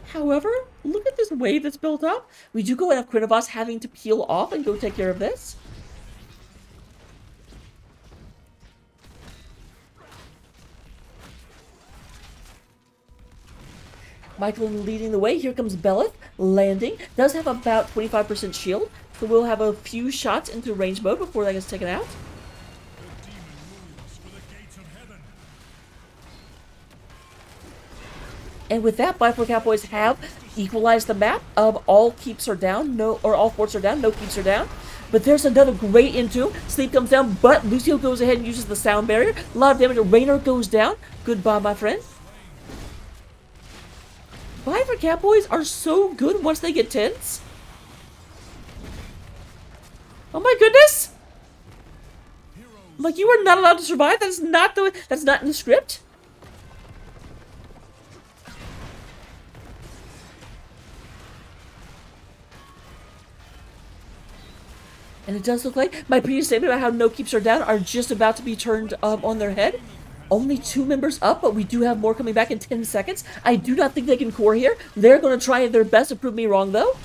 However, look at this wave that's built up. We do go and have Krinovos having to peel off and go take care of this. Michaelin leading the way. Here comes Belith landing. Does have about 25% shield, so we'll have a few shots into range mode before that gets taken out. And with that, Black Catboys have equalized the map. All keeps are down, all forts are down, no keeps are down. But there's another great into. Sleep comes down, but Lucio goes ahead and uses the sound barrier. A lot of damage. Raynor goes down. Goodbye, my friend. Black Catboys are so good once they get tense. Oh my goodness! Like, you are not allowed to survive. That's not in the script. And it does look like my previous statement about how no keeps are down are just about to be turned on their head. Only 2 members up, but we do have more coming back in 10 seconds. I do not think they can core here. They're going to try their best to prove me wrong, though.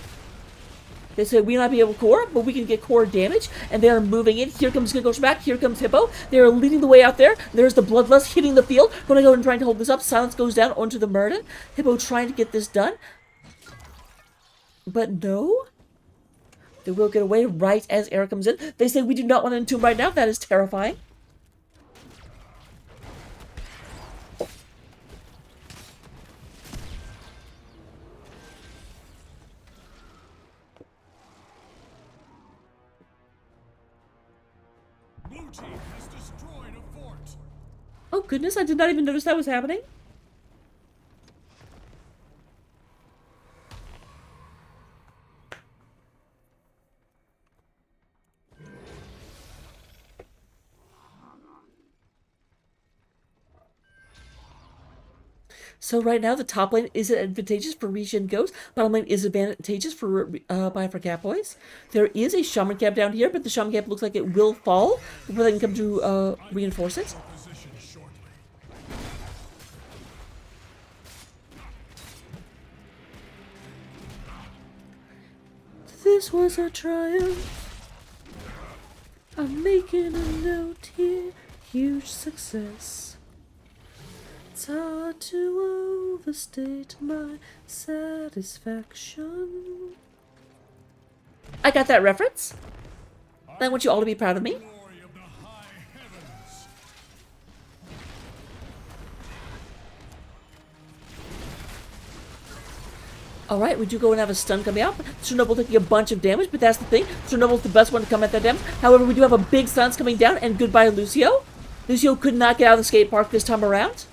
They say we not be able to core, but we can get core damage, and they are moving in. Here comes Giggles back. Here comes Hippo. They are leading the way out there. There's the Bloodlust hitting the field. Going to go and trying to hold this up. Silence goes down onto the Murden. Hippo trying to get this done. But no. They will get away right as Eric comes in. They say we do not want to entomb right now. That is terrifying. Blue team has destroyed a fort. Oh goodness, I did not even notice that was happening. So right now, the top lane is advantageous for ReGen Ghost. Bottom lane is advantageous for Catboys. There is a Shaman Cap down here, but the Shaman Cap looks like it will fall before they can come to reinforce it. Position shortly. This was a triumph. I'm making a note here. Huge success. It's hard to overstate my satisfaction. I got that reference. I want you all to be proud of me. Glory of the high heavens. Alright, we do go and have a stun coming out. Chernobyl taking a bunch of damage, but that's the thing. Chernobyl's the best one to come at that damage. However, we do have a big stun coming down, and goodbye, Lucio. Lucio could not get out of the skate park this time around.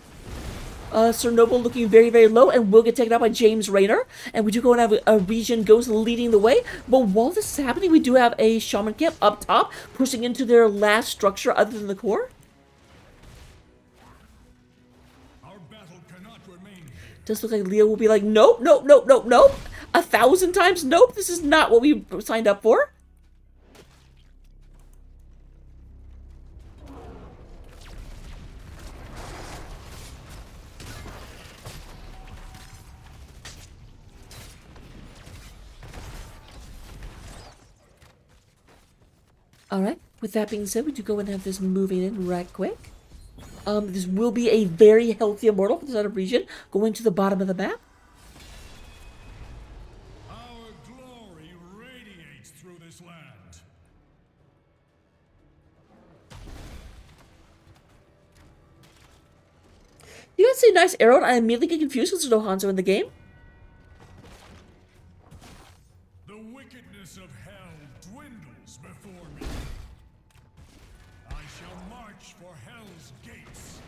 Chernobyl looking very, very low and will get taken out by James Raynor. And we do go and have a ReGen Ghost leading the way. But while this is happening, we do have a Shaman Camp up top, pushing into their last structure other than the core. Our battle cannot remain here. Does look like Leo will be like, nope, nope, nope, nope, nope. 1,000 times nope. This is not what we signed up for. Alright, with that being said, we do go and have this moving in right quick. This will be a very healthy immortal for this other region, going to the bottom of the map. Our glory radiates through this land. You guys see a nice arrow, and I immediately get confused because there's no Hanzo in the game. The wickedness of hell dwindles before me. I shall march for hell's gates.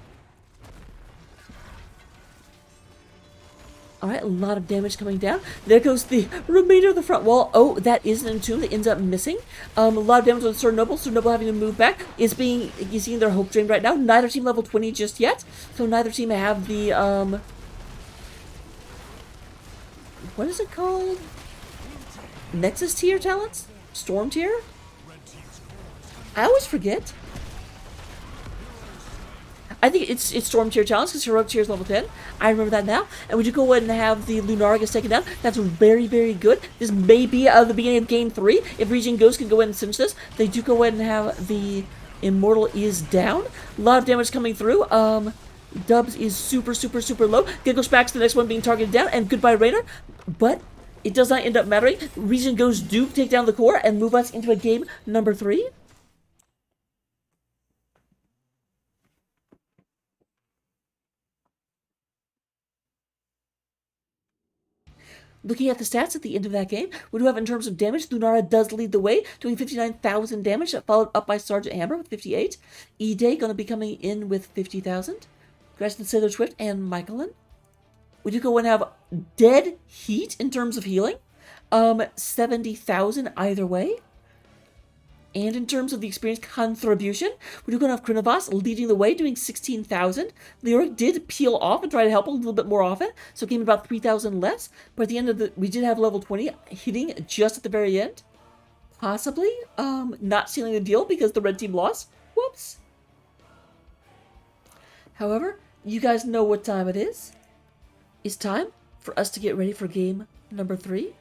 Alright, a lot of damage coming down. There goes the remainder of the front wall. Oh, that is an entomb that ends up missing. A lot of damage on Chernobyl. Chernobyl having to move back is seeing their hope drained right now. Neither team level 20 just yet. So neither team have the, what is it called? Nexus tier talents? Storm tier? I always forget. I think it's Storm tier challenge because Heroic tier is level 10. I remember that now. And we do go ahead and have the Lunargus taken down. That's very, very good. This may be the beginning of game 3. If ReGen Ghost can go ahead and cinch this, they do go ahead and have the Immortal is down. A lot of damage coming through. Dubs is super, super, super low. Giggles back to the next one being targeted down. And goodbye, Raynor. But it does not end up mattering. ReGen Ghost do take down the core and move us into a game number 3. Looking at the stats at the end of that game, we do have in terms of damage, Lunara does lead the way, doing 59,000 damage, followed up by Sergeant Hammer with 58. E-Day going to be coming in with 50,000. Congrats to Sailor Swift and Michaelin. We do go and have Dead Heat in terms of healing. 70,000 either way. And in terms of the experience contribution, we do going to have Krinovas leading the way, doing 16,000. Lyric did peel off and try to help a little bit more often, so it came about 3,000 less. But at the end of the, we did have level 20 hitting just at the very end. Possibly not sealing the deal because the red team lost. Whoops. However, you guys know what time it is. It's time for us to get ready for game number 3.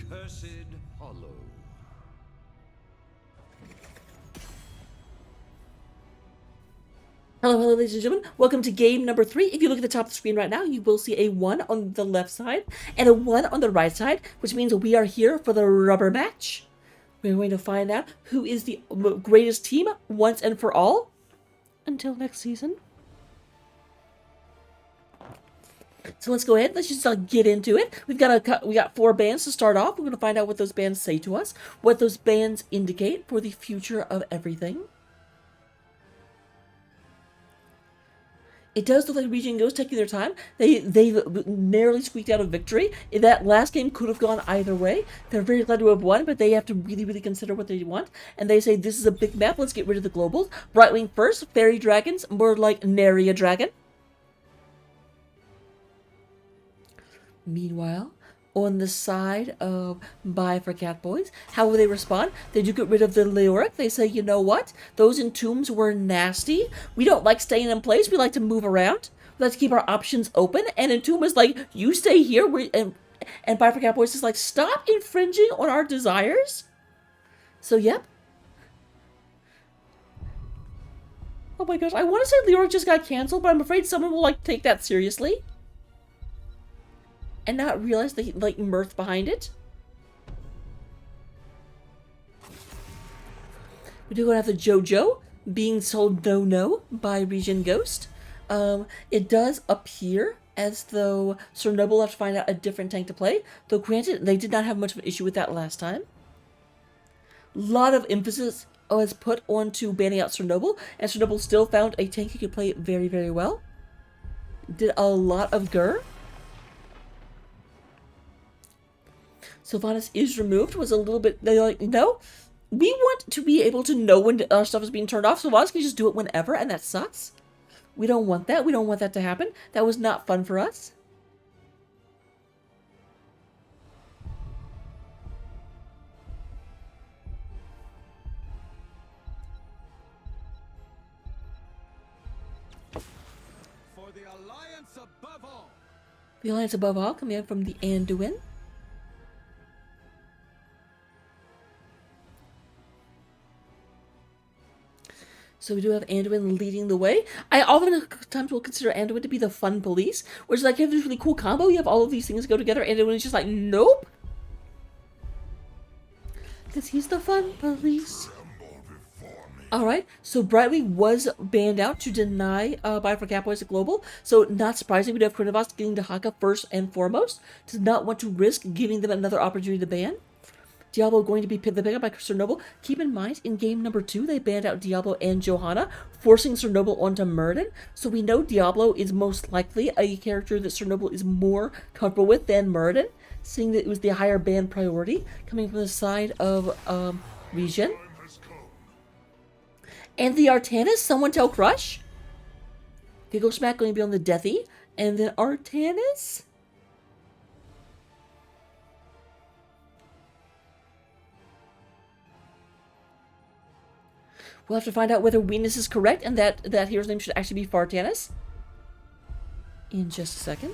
Cursed Hollow. Hello, hello, ladies and gentlemen. Welcome to game number 3. If you look at the top of the screen right now, you will see a 1 on the left side and a 1 on the right side, which means we are here for the rubber match. We're going to find out who is the greatest team once and for all. Until next season. So let's go ahead. Let's just get into it. We got 4 bands to start off. We're going to find out what those bands say to us, what those bands indicate for the future of everything. It does look like ReGen Ghost taking their time. They narrowly squeaked out a victory. That last game could have gone either way. They're very glad to have won, but they have to really, really consider what they want. And they say, this is a big map. Let's get rid of the globals. Brightwing first. Fairy dragons. More like nary a dragon. Meanwhile, on the side of Bye for Catboys, how will they respond? They do get rid of the Leoric. They say, you know what? Those entombs were nasty. We don't like staying in place. We like to move around. We like to keep our options open. And Entomb is like, you stay here. And Bye for Catboys is like, stop infringing on our desires. So, yep. Oh my gosh, I want to say Leoric just got canceled, but I'm afraid someone will like take that seriously. And not realize the like mirth behind it. We do have the JoJo being told no by ReGen Ghost. It does appear as though Sir Noble will have to find out a different tank to play. Though granted, they did not have much of an issue with that last time. A lot of emphasis was put onto banning out Sir Noble, and Sir Noble still found a tank he could play very, very well. Did a lot of Gur. Sylvanas is removed, was a little bit, they're like, no, we want to be able to know when our stuff is being turned off. Sylvanas can just do it whenever, and that sucks. We don't want that. We don't want that to happen. That was not fun for us. For the Alliance above all. The Alliance above all, coming out from the Anduin. So we do have Anduin leading the way. I oftentimes will consider Anduin to be the fun police, which is like you have this really cool combo, you have all of these things go together, Anduin is just like, nope. Because he's the fun police. Alright, so Brightwing was banned out to deny Bye for Catboys at Global, so not surprising we'd have Krenivos getting to Haka first and foremost. Does not want to risk giving them another opportunity to ban. Diablo going to be picked up by Sir Noble. Keep in mind, in game number 2, they banned out Diablo and Johanna, forcing Sir Noble onto Muradin. So we know Diablo is most likely a character that Sir Noble is more comfortable with than Muradin, seeing that it was the higher ban priority, coming from the side of ReGen. And the Artanis, someone tell Crush. Giggle Smack going to be on the Deathy, and then Artanis. We'll have to find out whether Venus is correct and that hero's name should actually be Fartanis. In just a second.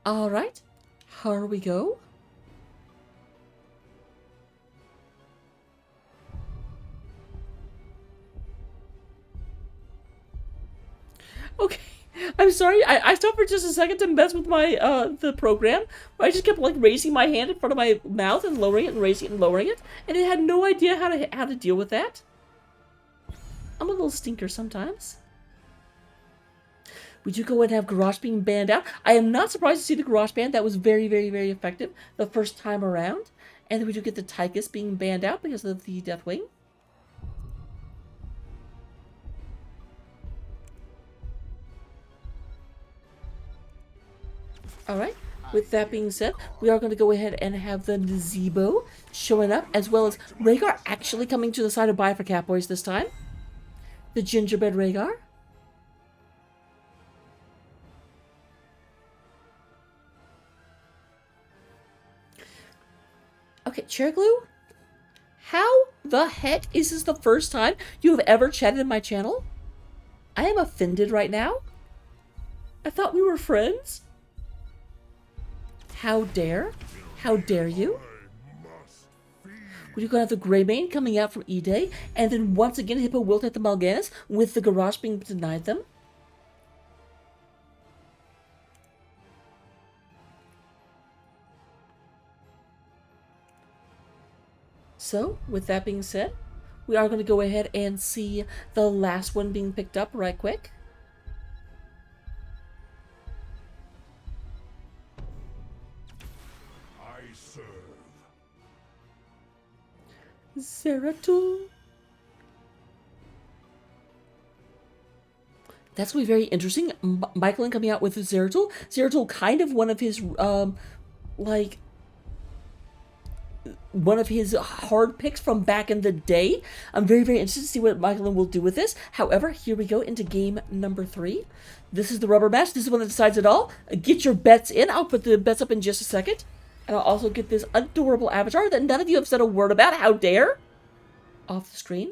Alright. Here we go. Okay, I'm sorry. I stopped for just a second to mess with my the program. I just kept like raising my hand in front of my mouth and lowering it and raising it and lowering it, and it had no idea how to deal with that. I'm a little stinker sometimes. We do go and have Garage being banned out. I am not surprised to see the Garage ban. That was very, very, very effective the first time around. And then we do get the Tychus being banned out because of the Deathwing. Alright, with that being said, we are going to go ahead and have the Nazebo showing up, as well as Rhaegar actually coming to the side of Bye for Catboys this time. The Gingerbread Rhaegar. Okay, Chair Glue How the heck is this the first time you have ever chatted in my channel? I am offended right now. I thought we were friends. How dare? How dare you? We're going to have the Greymane coming out from E-Day, and then once again Hippo will take the Mal'Ganis, with the Garrosh being denied them. So, with that being said, we are going to go ahead and see the last one being picked up right quick. I serve. Zeratul. That's going to be very interesting. Michaelin coming out with Zeratul. Zeratul kind of one of his, like, one of his hard picks from back in the day. I'm very, very interested to see what Michaelin will do with this. However, here we go into game number 3. This is the rubber match. This is the one that decides it all. Get your bets in. I'll put the bets up in just a second. And I'll also get this adorable avatar that none of you have said a word about. How dare? Off the screen.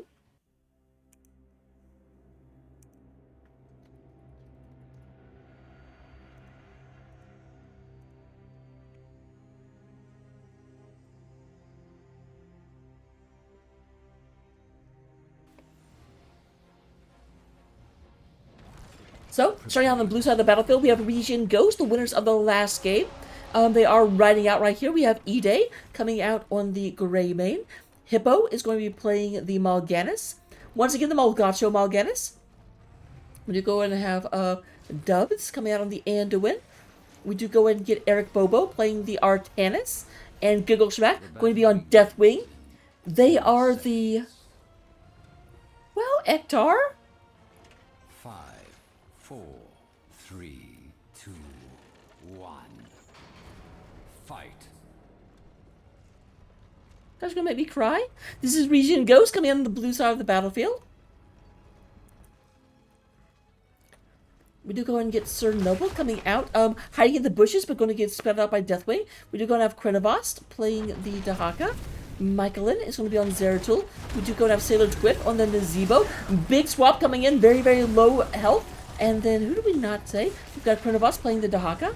So, starting on the blue side of the battlefield, we have ReGen Ghost, the winners of the last game. They are riding out right here. We have E-Day coming out on the Greymane. Hippo is going to be playing the Mal'Ganis. Once again, the Malgacho Mal'Ganis. We do go in and have Dubs coming out on the Anduin. We do go in and get Eric Bobo playing the Artanis. And Giggle Schmack going to be on Deathwing. They are the... well, Ektar. 5, 4, 3, 2, 1. Fight. That's gonna make me cry. This is ReGen Ghost coming in on the blue side of the battlefield. We do go ahead and get Sir Noble coming out, hiding in the bushes, but going to get sped out by Deathwing. We do go and have Krenovast playing the Dahaka. Michaelin is going to be on Zeratul. We do go and have Sailor Twift on the Nazebo. Big swap coming in, very, very low health. And then, who do we not say? We've got Krenovast playing the Dahaka.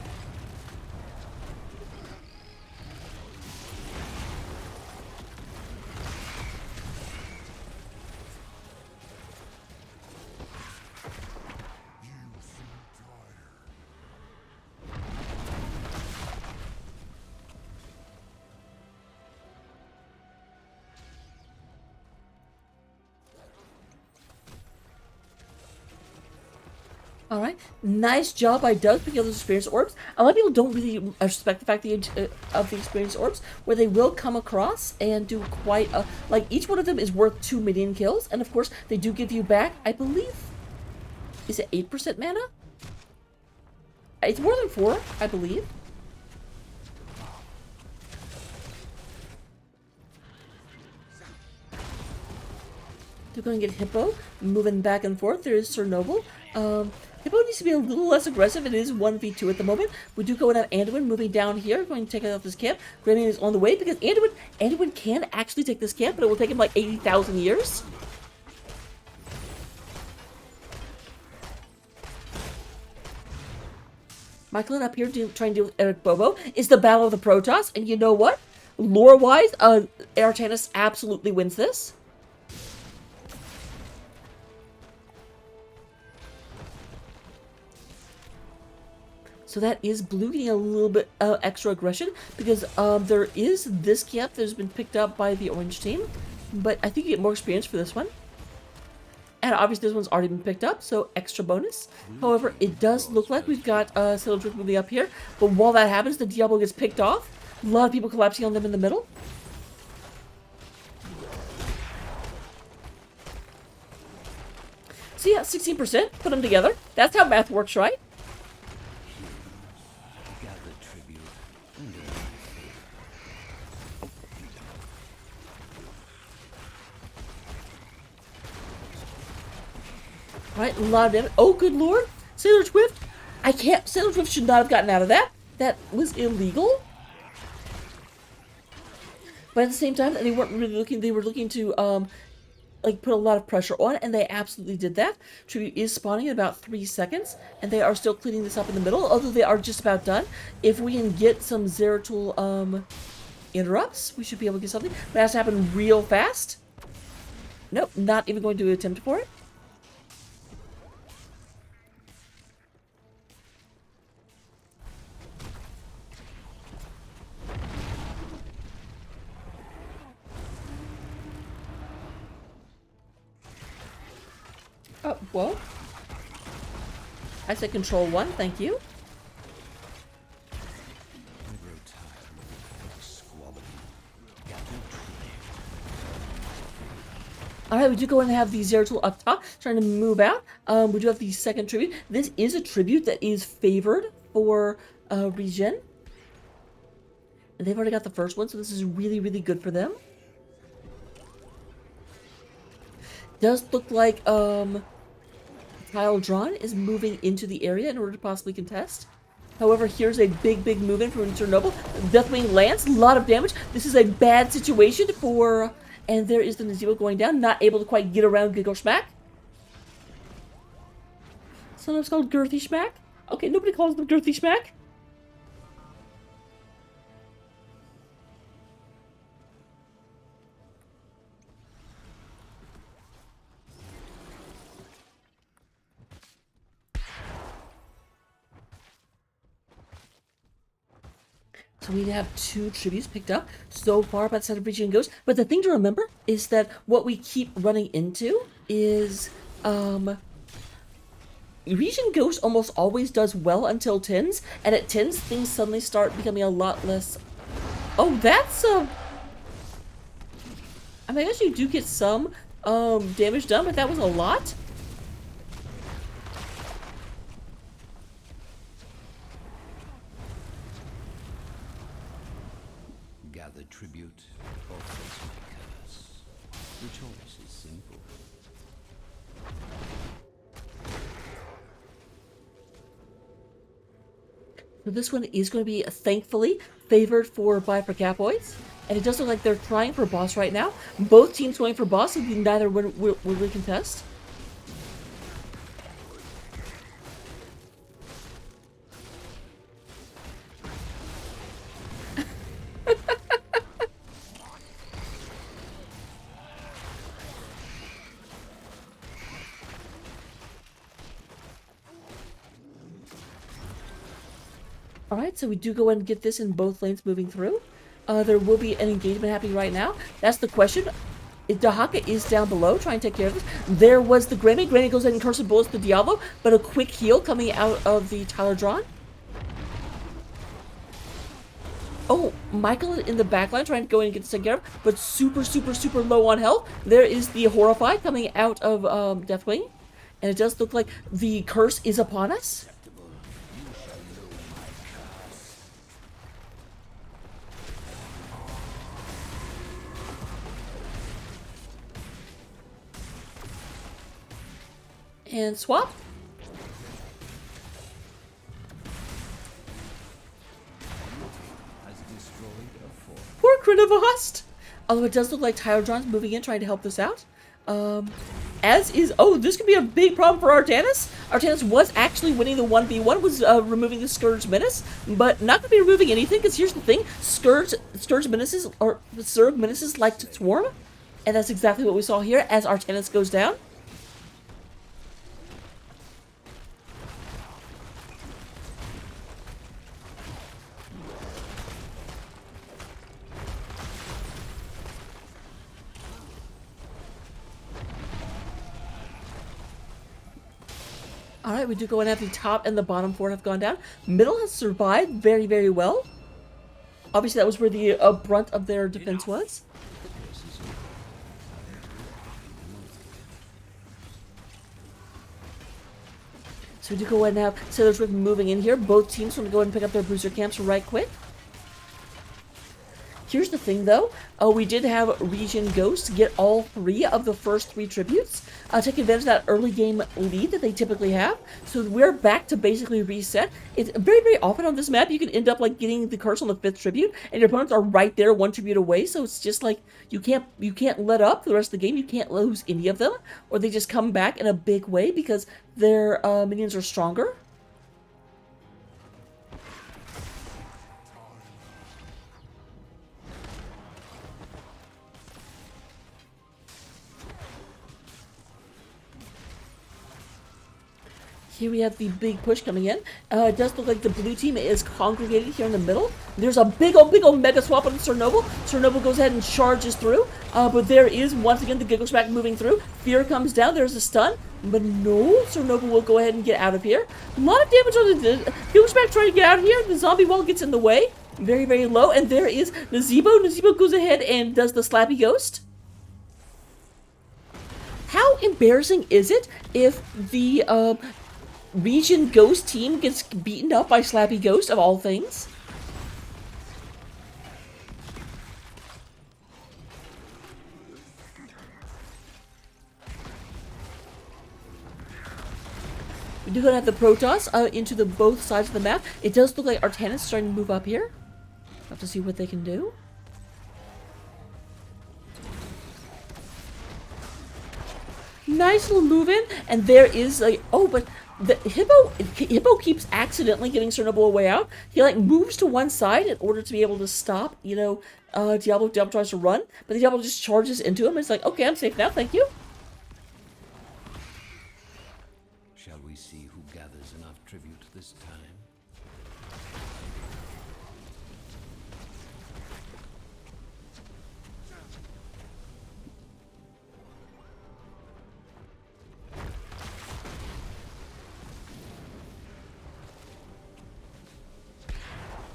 Alright, nice job by Doug picking up those experience orbs. A lot of people don't really respect the fact of the experience orbs, where they will come across and do quite a... like, each one of them is worth 2 minion kills, and of course, they do give you back, I believe... is it 8% mana? It's more than 4, I believe. They're going to get Hippo, moving back and forth. There is Sir Noble. Hippo needs to be a little less aggressive. It is 1v2 at the moment. We do go and have Anduin moving down here, going to take it off this camp. Greymane is on the way because Anduin can actually take this camp, but it will take him like 80,000 years. Michaelin up here trying to deal with Eric Bobo. It's the Battle of the Protoss, and you know what? Lore-wise, Artanis absolutely wins this. So that is blue getting a little bit extra aggression because there is this camp that has been picked up by the orange team, but I think you get more experience for this one. And obviously this one's already been picked up, so extra bonus. However, it does look like we've got Sailor Drift moving up here, but while that happens, the Diablo gets picked off. A lot of people collapsing on them in the middle. So yeah, 16%, put them together. That's how math works, right? Right, a lot of damage. Oh, good lord. Sailor Twift. Sailor Twift should not have gotten out of that. That was illegal. but at the same time, they weren't really looking. They were looking to like put a lot of pressure on, and they absolutely did that. Tribute is spawning in about 3 seconds, and they are still cleaning this up in the middle, although they are just about done. If we can get some Zeratul interrupts, we should be able to get something. But it has to happen real fast. Nope, not even going to attempt for it. Oh, whoa. I said control 1, thank you. Alright, we do go and have the Zeratul up top, trying to move out. We do have the second tribute. This is a tribute that is favored for ReGen. And they've already got the first one, so this is really, really good for them. Does look like Tile Drawn is moving into the area in order to possibly contest. However, here's a big, big movement from Chernobyl. Deathwing lands, a lot of damage. This is a bad situation for... And there is the Nazebo going down, not able to quite get around Giggle Schmack. Sometimes called Girthy Schmack. Okay, nobody calls them Girthy Schmack. So we have 2 tributes picked up so far by the side of ReGen Ghost. But the thing to remember is that what we keep running into is ReGen Ghost almost always does well until 10s, and at 10s things suddenly start becoming a lot less. Oh, that's I mean, I guess you do get some damage done, but that was a lot. Gather tribute or face my curse. The choice is simple. So this one is going to be, thankfully, favored for Catboys. And it does look like they're trying for boss right now. Both teams going for boss, so neither will really contest. Alright, so we do go and get this in both lanes moving through. There will be an engagement happening right now. That's the question. Dahaka is down below trying to take care of this. There was the Granny. Granny goes ahead and curses bullets to Diablo, but a quick heal coming out of the Tyler Drawn. Oh, Michael in the backline trying to go in and get this taken care of, but super, super, super low on health. There is the Horrify coming out of Deathwing. And it does look like the curse is upon us. And swap. Poor Krinovost! Although it does look like Tyler John's moving in, trying to help this out. As is... Oh, this could be a big problem for Artanis. Artanis was actually winning the 1v1, was removing the Scourge Menace, but not going to be removing anything, because here's the thing. Scourge Menaces, or Surg Menaces like to swarm, and that's exactly what we saw here as Artanis goes down. Alright, we do go and have the top and the bottom 4 have gone down. Middle has survived very, very well. Obviously, that was where the brunt of their defense was. So we do go ahead and have Sailor's Rift moving in here. Both teams want to go ahead and pick up their booster camps right quick. Here's the thing, though. We did have ReGen Ghost get all 3 of the first 3 tributes, take advantage of that early game lead that they typically have. So we're back to basically reset. It's very, very often on this map, you can end up like getting the curse on the 5th tribute, and your opponents are right there 1 tribute away. So it's just like you can't let up for the rest of the game. You can't lose any of them, or they just come back in a big way because their minions are stronger. Here we have the big push coming in. It does look like the blue team is congregated here in the middle. There's a big old mega swap on Chernobyl. Chernobyl goes ahead and charges through. But there is, once again, the Giggle Smack moving through. Fear comes down. There's a stun. But no, Chernobyl will go ahead and get out of here. A lot of damage on the Giggle Smack trying to get out of here. The zombie wall gets in the way. Very, very low. And there is Nazebo. Nazebo goes ahead and does the Slappy Ghost. How embarrassing is it if the ReGen Ghost team gets beaten up by Slappy Ghost, of all things? We do have the Protoss into the both sides of the map. It does look like Artanis starting to move up here. Have to see what they can do. Nice little move in, and there is like, oh, but the Hippo keeps accidentally getting Chernobyl a way out. He like moves to one side in order to be able to stop, you know, Diablo tries to run, but the Diablo just charges into him. It's like, okay, I'm safe now, thank you. Shall we see who gathers enough tribute this time?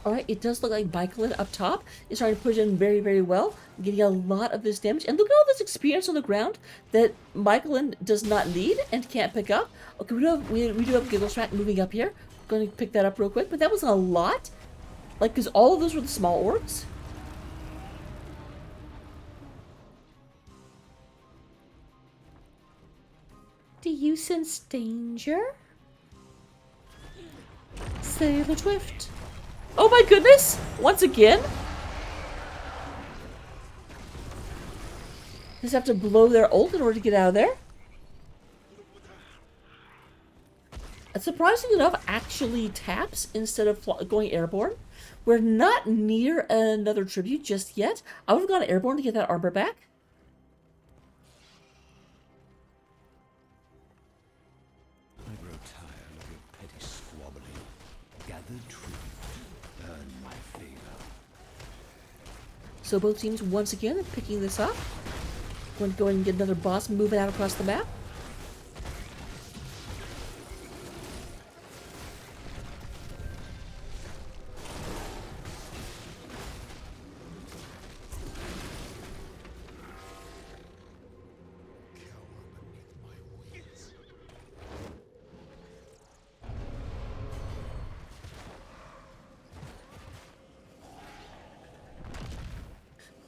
Alright, it does look like Mykelin up top is trying to push in very, very well, getting a lot of this damage. And look at all this experience on the ground that Mykelin does not need and can't pick up. Okay, we do have Giggle Smack moving up here. I'm going to pick that up real quick, but that wasn't a lot. Like, because all of those were the small orcs. Do you sense danger? Sailor Drift. Oh my goodness! Once again? Just have to blow their ult in order to get out of there. And surprisingly enough, actually taps instead of going airborne. We're not near another tribute just yet. I would have gone airborne to get that armor back. I grow tired of your petty squabbling. Gather tribute. Earn my favor. So both teams once again are picking this up. Going to go ahead and get another boss moving out across the map.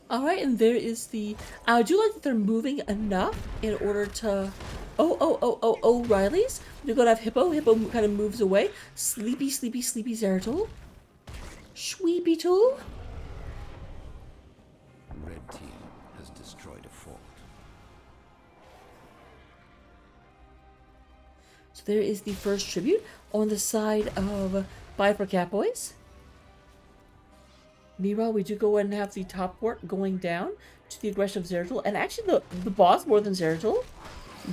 Alright, and there is the... I do like that they're moving enough in order to... Oh, Riley's. We're going to have Hippo. Hippo kind of moves away. Sleepy Zeratul. Shweepy Tool. Red team has destroyed a fort. So there is the first tribute on the side of Viper Catboys. Meanwhile, we do go ahead and have the top port going down to the aggression of Zeratul. And actually, the boss more than Zeratul.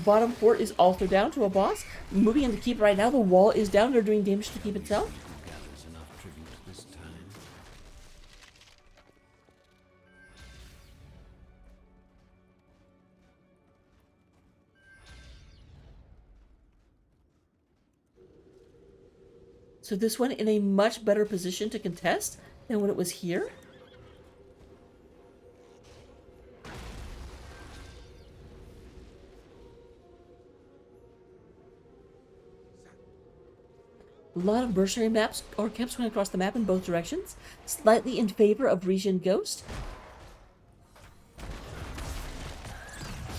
Bottom port is also down to a boss. Moving into keep right now. The wall is down. They're doing damage to keep itself. Gathers enough tribute this time. So this one in a much better position to contest than when it was here. A lot of mercenary maps or camps going across the map in both directions, slightly in favor of ReGen Ghost.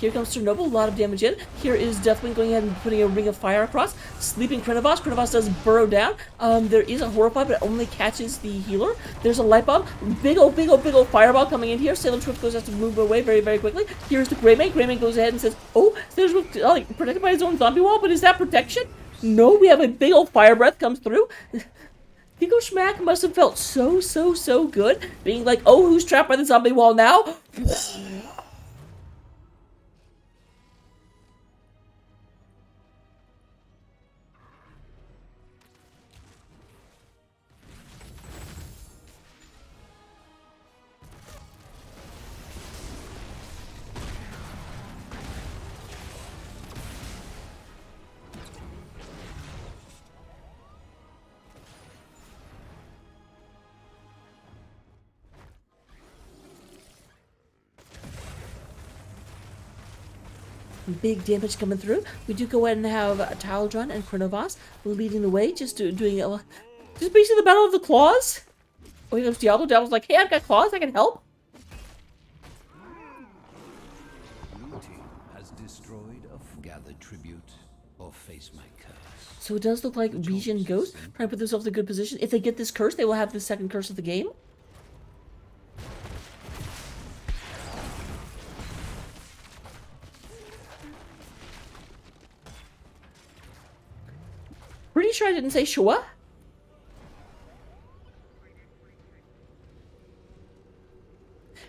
Here comes Chernobyl, a lot of damage in. Here is definitely going ahead and putting a ring of fire across. Sleeping Krenovos. Krenovos does burrow down. There is a Horrify, but it only catches the healer. There's a Light Bomb. Big old fireball coming in here. Salem Swift goes has to move away very, very quickly. Here's the Greymane. Greymane goes ahead and says, oh, Salem Swift protected by his own zombie wall, but is that protection? No, we have a big old fire breath comes through. Gigo Schmack must have felt so good. Being like, oh, who's trapped by the zombie wall now? Big damage coming through. We do go ahead and have Talodron and Krenovos leading the way, just doing just basically the battle of the claws. Oh, here comes Diablo. Diablo's like, hey, I've got claws, I can help. Blue team has destroyed a gather tribute or face my curse. So it does look like ReGen Ghost trying to put themselves in a good position. If they get this curse, they will have the second curse of the game. Pretty sure I didn't say Shua.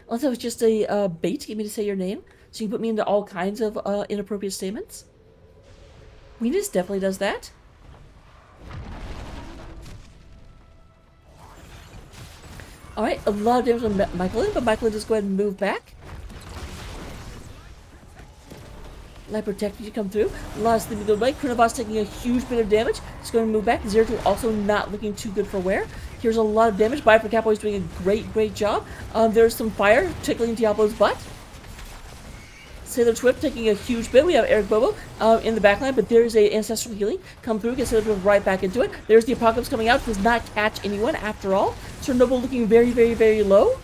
Unless that was just a bait to get me to say your name. So you can put me into all kinds of inappropriate statements. Weenus definitely does that. Alright, a lot of damage on Michaelin, but Michaelin just go ahead and move back. Light Protect you come through. A lot of sleeping good way. Krenovos taking a huge bit of damage. Just going to move back. Zeratul also not looking too good for wear. Here's a lot of damage. Bio for Catboys doing a great job. There's some fire tickling Diablo's butt. Sailor Twip taking a huge bit. We have Eric Bobo in the backline, but there's a ancestral healing come through. Gets Sailor Twip right back into it. There's the Apocalypse coming out. Does not catch anyone after all. Chernobyl looking very low.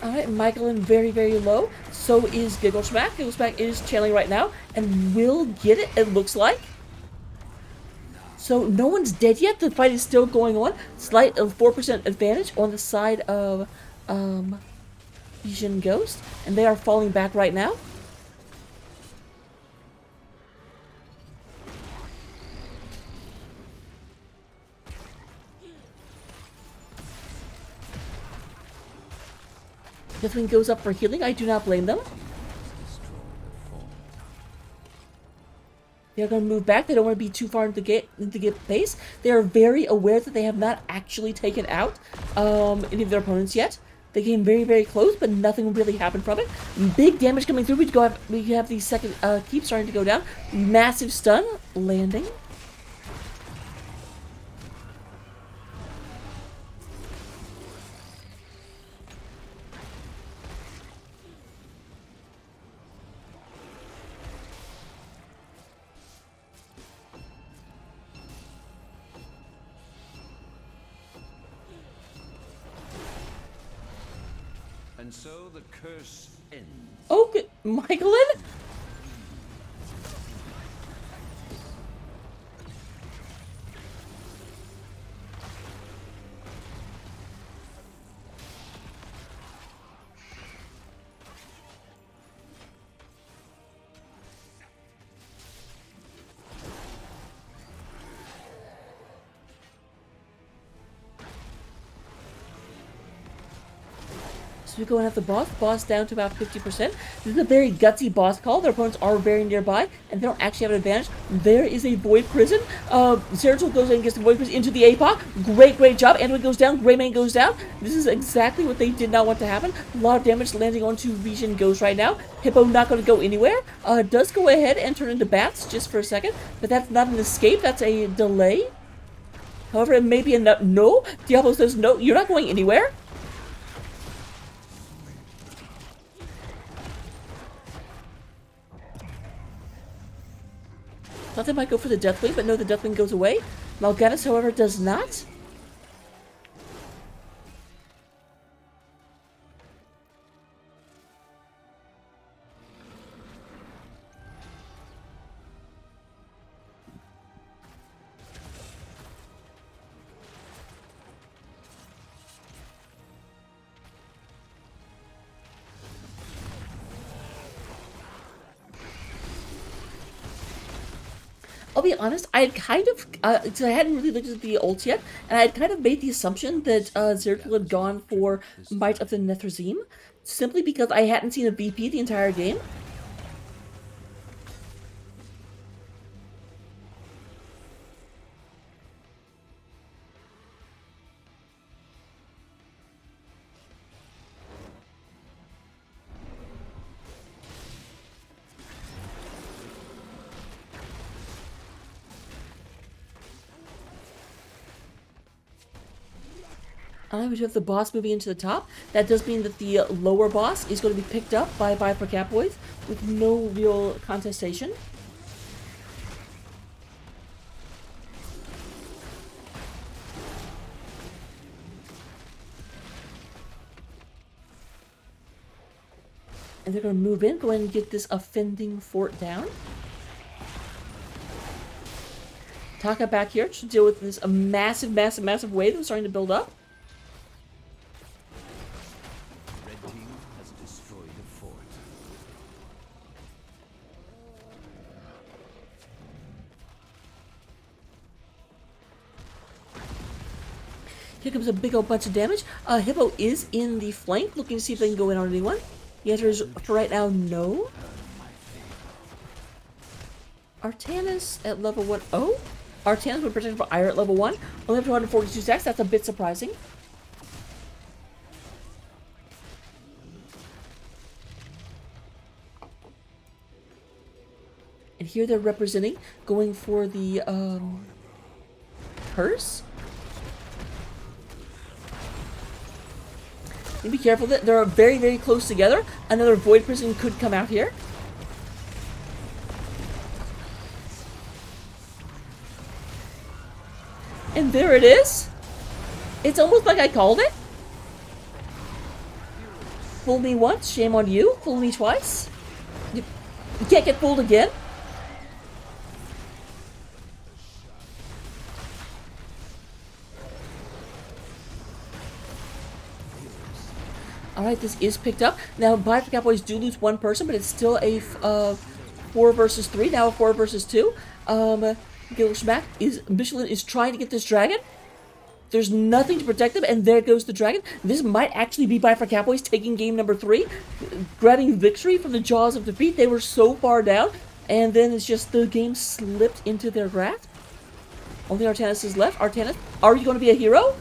Alright, Michaelin very low. So is Giggle Smack. Giggle Smack is channeling right now and will get it, it looks like. So no one's dead yet. The fight is still going on. Slight of 4% advantage on the side of ReGen Ghost. And they are falling back right now. Deathwing goes up for healing. I do not blame them. They're going to move back. They don't want to be too far into the base. They are very aware that they have not actually taken out any of their opponents yet. They came very close, but nothing really happened from it. Big damage coming through. We have the second keep starting to go down. Massive stun landing. And so the curse ends. Oh, good. Michaelin? So we go and have the boss down to about 50%. This is a very gutsy boss call. Their opponents are very nearby, and they don't actually have an advantage. There is a Void Prison. Zeratul goes in and gets the Void Prison into the APOC. Great job. Anduin goes down. Greymane goes down. This is exactly what they did not want to happen. A lot of damage landing onto ReGen Ghost right now. Hippo not going to go anywhere. Does go ahead and turn into bats just for a second, but that's not an escape. That's a delay. However, it may be enough. No, Diablo says no. You're not going anywhere. Thought they might go for the Deathwing, but no, the Deathwing goes away. Mal'Ganis, however, does not. I'll be honest, I had kind of, so I hadn't really looked at the ult yet, and I had kind of made the assumption that Zeratul had gone for Might of the Nethrezim, simply because I hadn't seen a VP the entire game. We have the boss moving into the top. That does mean that the lower boss is going to be picked up by Viper Catboys with no real contestation. And they're going to move in, go ahead and get this offending fort down. Taka back here to deal with this massive wave that's starting to build up. Red team has destroyed a fort. Here comes a big old bunch of damage. Hippo is in the flank, looking to see if they can go in on anyone. The answer is, for right now, no. Artanis at level 1. Oh! Artanis would protect by Ire at level 1. Only up to 142 stacks. That's a bit surprising. And here they're representing, going for the, curse? And be careful that they're very close together. Another Void Prison could come out here. And there it is. It's almost like I called it. Fool me once, shame on you. Fool me twice. You can't get fooled again. Alright, this is picked up. Now, Viper Catboys do lose one person, but it's still a 4 versus 3. Now a 4 versus 2. Michelin is trying to get this dragon. There's nothing to protect them, and there goes the dragon. This might actually be Viper Catboys taking game number 3, grabbing victory from the jaws of defeat. They were so far down, and then it's just the game slipped into their grasp. Only Artanis is left. Artanis, are you going to be a hero?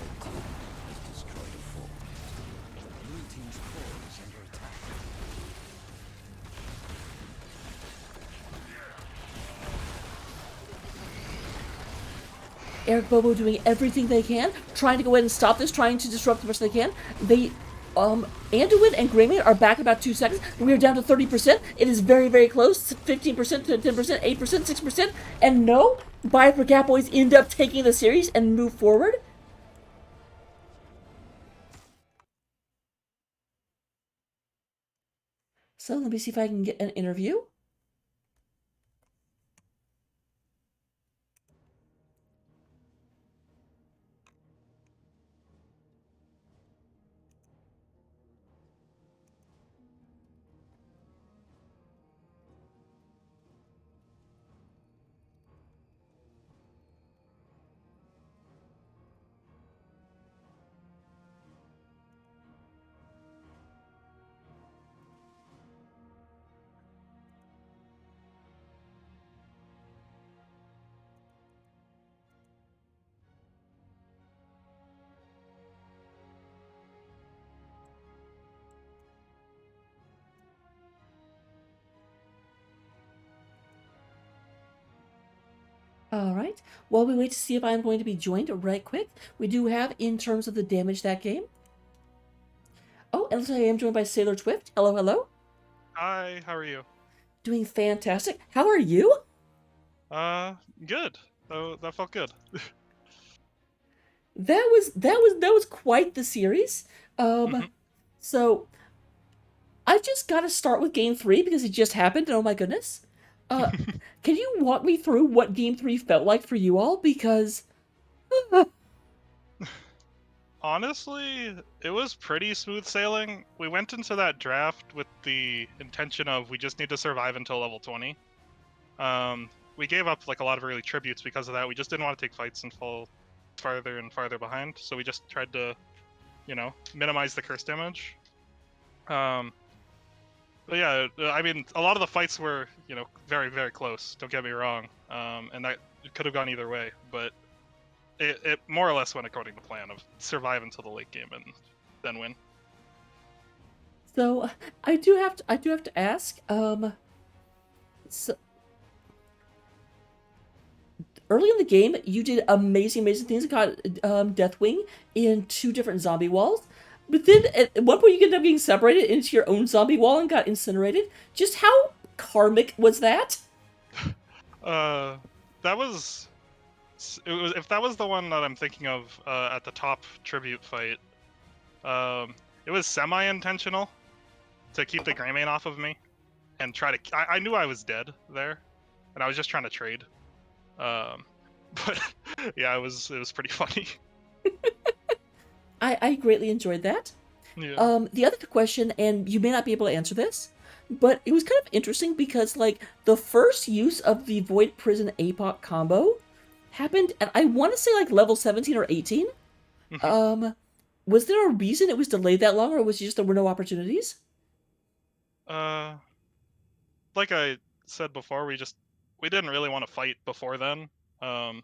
Eric Bobo doing everything they can, trying to go ahead and stop this, trying to disrupt the best they can. They, Anduin and Greymane are back in about 2 seconds. We are down to 30%. It is very close. 15% to 10%, 8%, 6%. And no, Viper Catboys end up taking the series and move forward. So let me see if I can get an interview. All right. While we wait to see if I'm going to be joined right quick, we do have in terms of the damage that game. Oh, and looks like I am joined by Sailor Twift. Hello, hello. Hi, how are you? Doing fantastic. How are you? Uh, Good. Oh, that felt good. That was quite the series. Um, Mhm. so I just got to start with Game Three because it just happened. And oh my goodness. Uh, can you walk me through what Game Three felt like for you all? Because Honestly, it was pretty smooth sailing. We went into that draft with the intention of we just need to survive until level 20. We gave up like a lot of early tributes because of that. We just didn't want to take fights and fall farther and farther behind. So we just tried to, minimize the curse damage. Um, but yeah, I mean, a lot of the fights were, very, very close. Don't get me wrong. And that could have gone either way, but it more or less went according to plan of survive until the late game and then win. so I do have to ask. So early in the game, you did amazing things. You got Deathwing in two different zombie walls. But then at one point, you ended up getting separated into your own zombie wall and got incinerated. Just how karmic was that? Uh, that was it was if that was the one that I'm thinking of at the top tribute fight. It was semi-intentional to keep the Greymane off of me and try to. I knew I was dead there, and I was just trying to trade. Um, but yeah, it was pretty funny. I greatly enjoyed that. Yeah. The other question, and you may not be able to answer this, but it was kind of interesting because like the first use of the Void Prison APOC combo happened at I want to say like level 17 or 18. Mhm. Um, was there a reason it was delayed that long, or was it just there were no opportunities? Uh, like I said before, we didn't really want to fight before then. Um,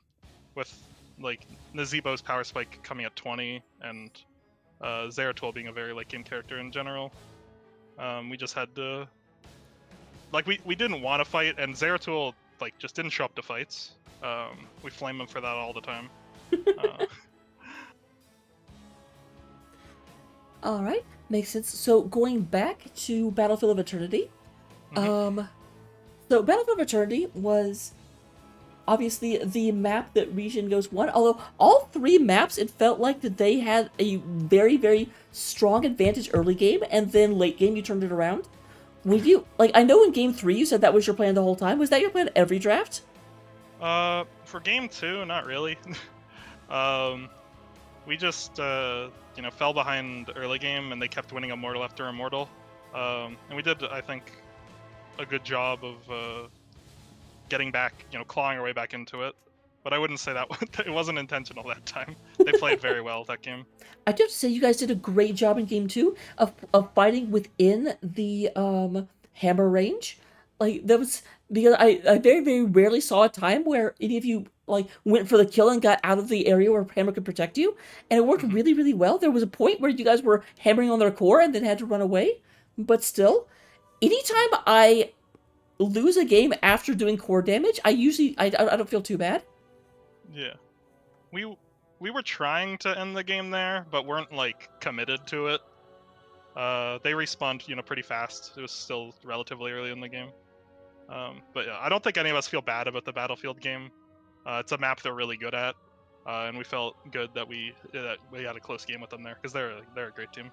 with like Nazebo's power spike coming at 20 and Zeratul being a very late game character in general. We just had to we didn't want to fight, and Zeratul like just didn't show up to fights. We flame him for that all the time. Uh, All right, makes sense. So going back to Battlefield of Eternity, mhm. um, so Battlefield of Eternity was obviously the map that ReGen goes one. Although all three maps, it felt like that they had a very strong advantage early game, and then late game you turned it around. Would you like? I know in game three you said that was your plan the whole time. Was that your plan every draft? For game two, not really. um, we just fell behind early game, and they kept winning immortal after immortal. And we did, I think, a good job of getting back, clawing our way back into it. But I wouldn't say that it wasn't intentional that time. They played very well that game. I do have to say you guys did a great job in game two of fighting within the hammer range. Like that was because I very rarely saw a time where any of you like went for the kill and got out of the area where hammer could protect you, and it worked Hmm. really well. There was a point where you guys were hammering on their core and then had to run away, but still, anytime I lose a game after doing core damage, I don't feel too bad. Yeah, we we were trying to end the game there, but weren't like committed to it. They respawned, pretty fast. It was still relatively early in the game. But yeah, I don't think any of us feel bad about the Battlefield game. It's a map they're really good at, and we felt good that we had a close game with them there because they're a great team.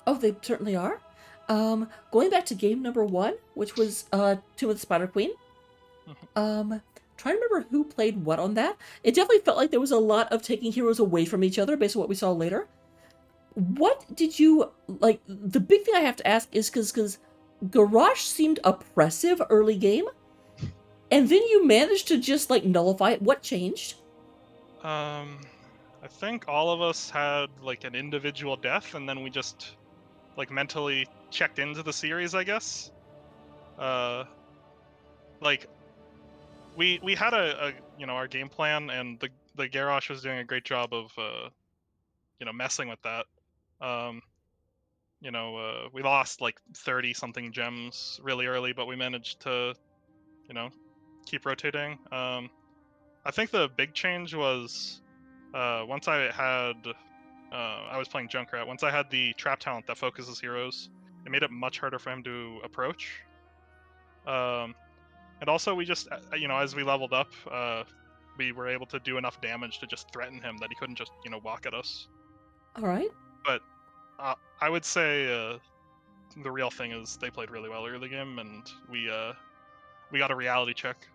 Oh, they certainly are. Going back to game number one, which was Tomb of the Spider Queen. Mhm. Trying to remember who played what on that. It definitely felt like there was a lot of taking heroes away from each other based on what we saw later. What did you like? The big thing I have to ask is because Garrosh seemed oppressive early game, and then you managed to just like nullify it. What changed? Um, I think all of us had like an individual death, and then we just like mentally checked into the series, I guess. Uh, like we had our game plan, and the Garrosh was doing a great job of messing with that. Um, we lost like 30 something gems really early, but we managed to you know keep rotating. I think the big change was once I was playing Junkrat. Once I had the trap talent that focuses heroes, it made it much harder for him to approach. And also we just, as we leveled up, we were able to do enough damage to just threaten him that he couldn't just, walk at us. All right. But I would say the real thing is they played really well early game, and we got a reality check.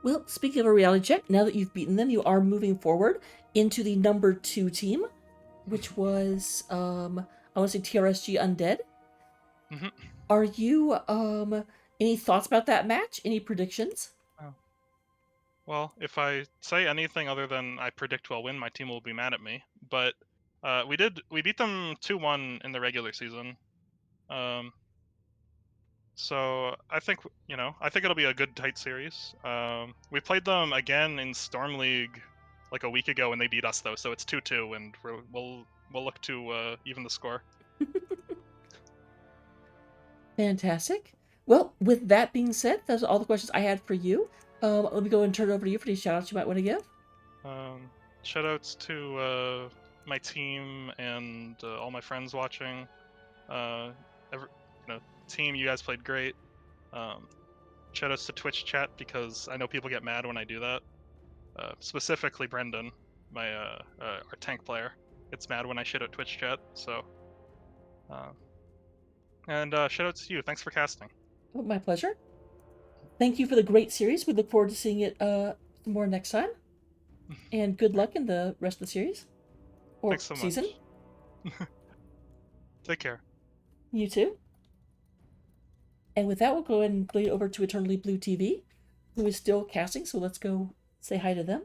Well, speaking of a reality check, now that you've beaten them, you are moving forward into the number 2 team, which was, I want to say TRSG Undead. Mm-hmm. Are you, any thoughts about that match? Any predictions? Well, if I say anything other than I predict we'll win, my team will be mad at me. But we beat them 2-1 in the regular season. So I think it'll be a good tight series. We played them again in Storm League like a week ago, and they beat us though. So it's 2-2, and we'll look to even the score. Fantastic. Well, with that being said, that's all the questions I had for you. Let me go and turn it over to you for any shout outs you might want to give. Shout outs to my team and all my friends watching. Team, you guys played great. Shout outs to Twitch chat, because I know people get mad when I do that. Specifically Brendan, our tank player, gets mad when I shit at Twitch chat. So, and shout outs to you. Thanks for casting. Oh, my pleasure. Thank you for the great series. We look forward to seeing it more next time. And good luck in the rest of the series. Or Thanks so season. much. Take care. You too. And with that, we'll go ahead and play it over to Eternally Blue TV, who is still casting, so let's go say hi to them.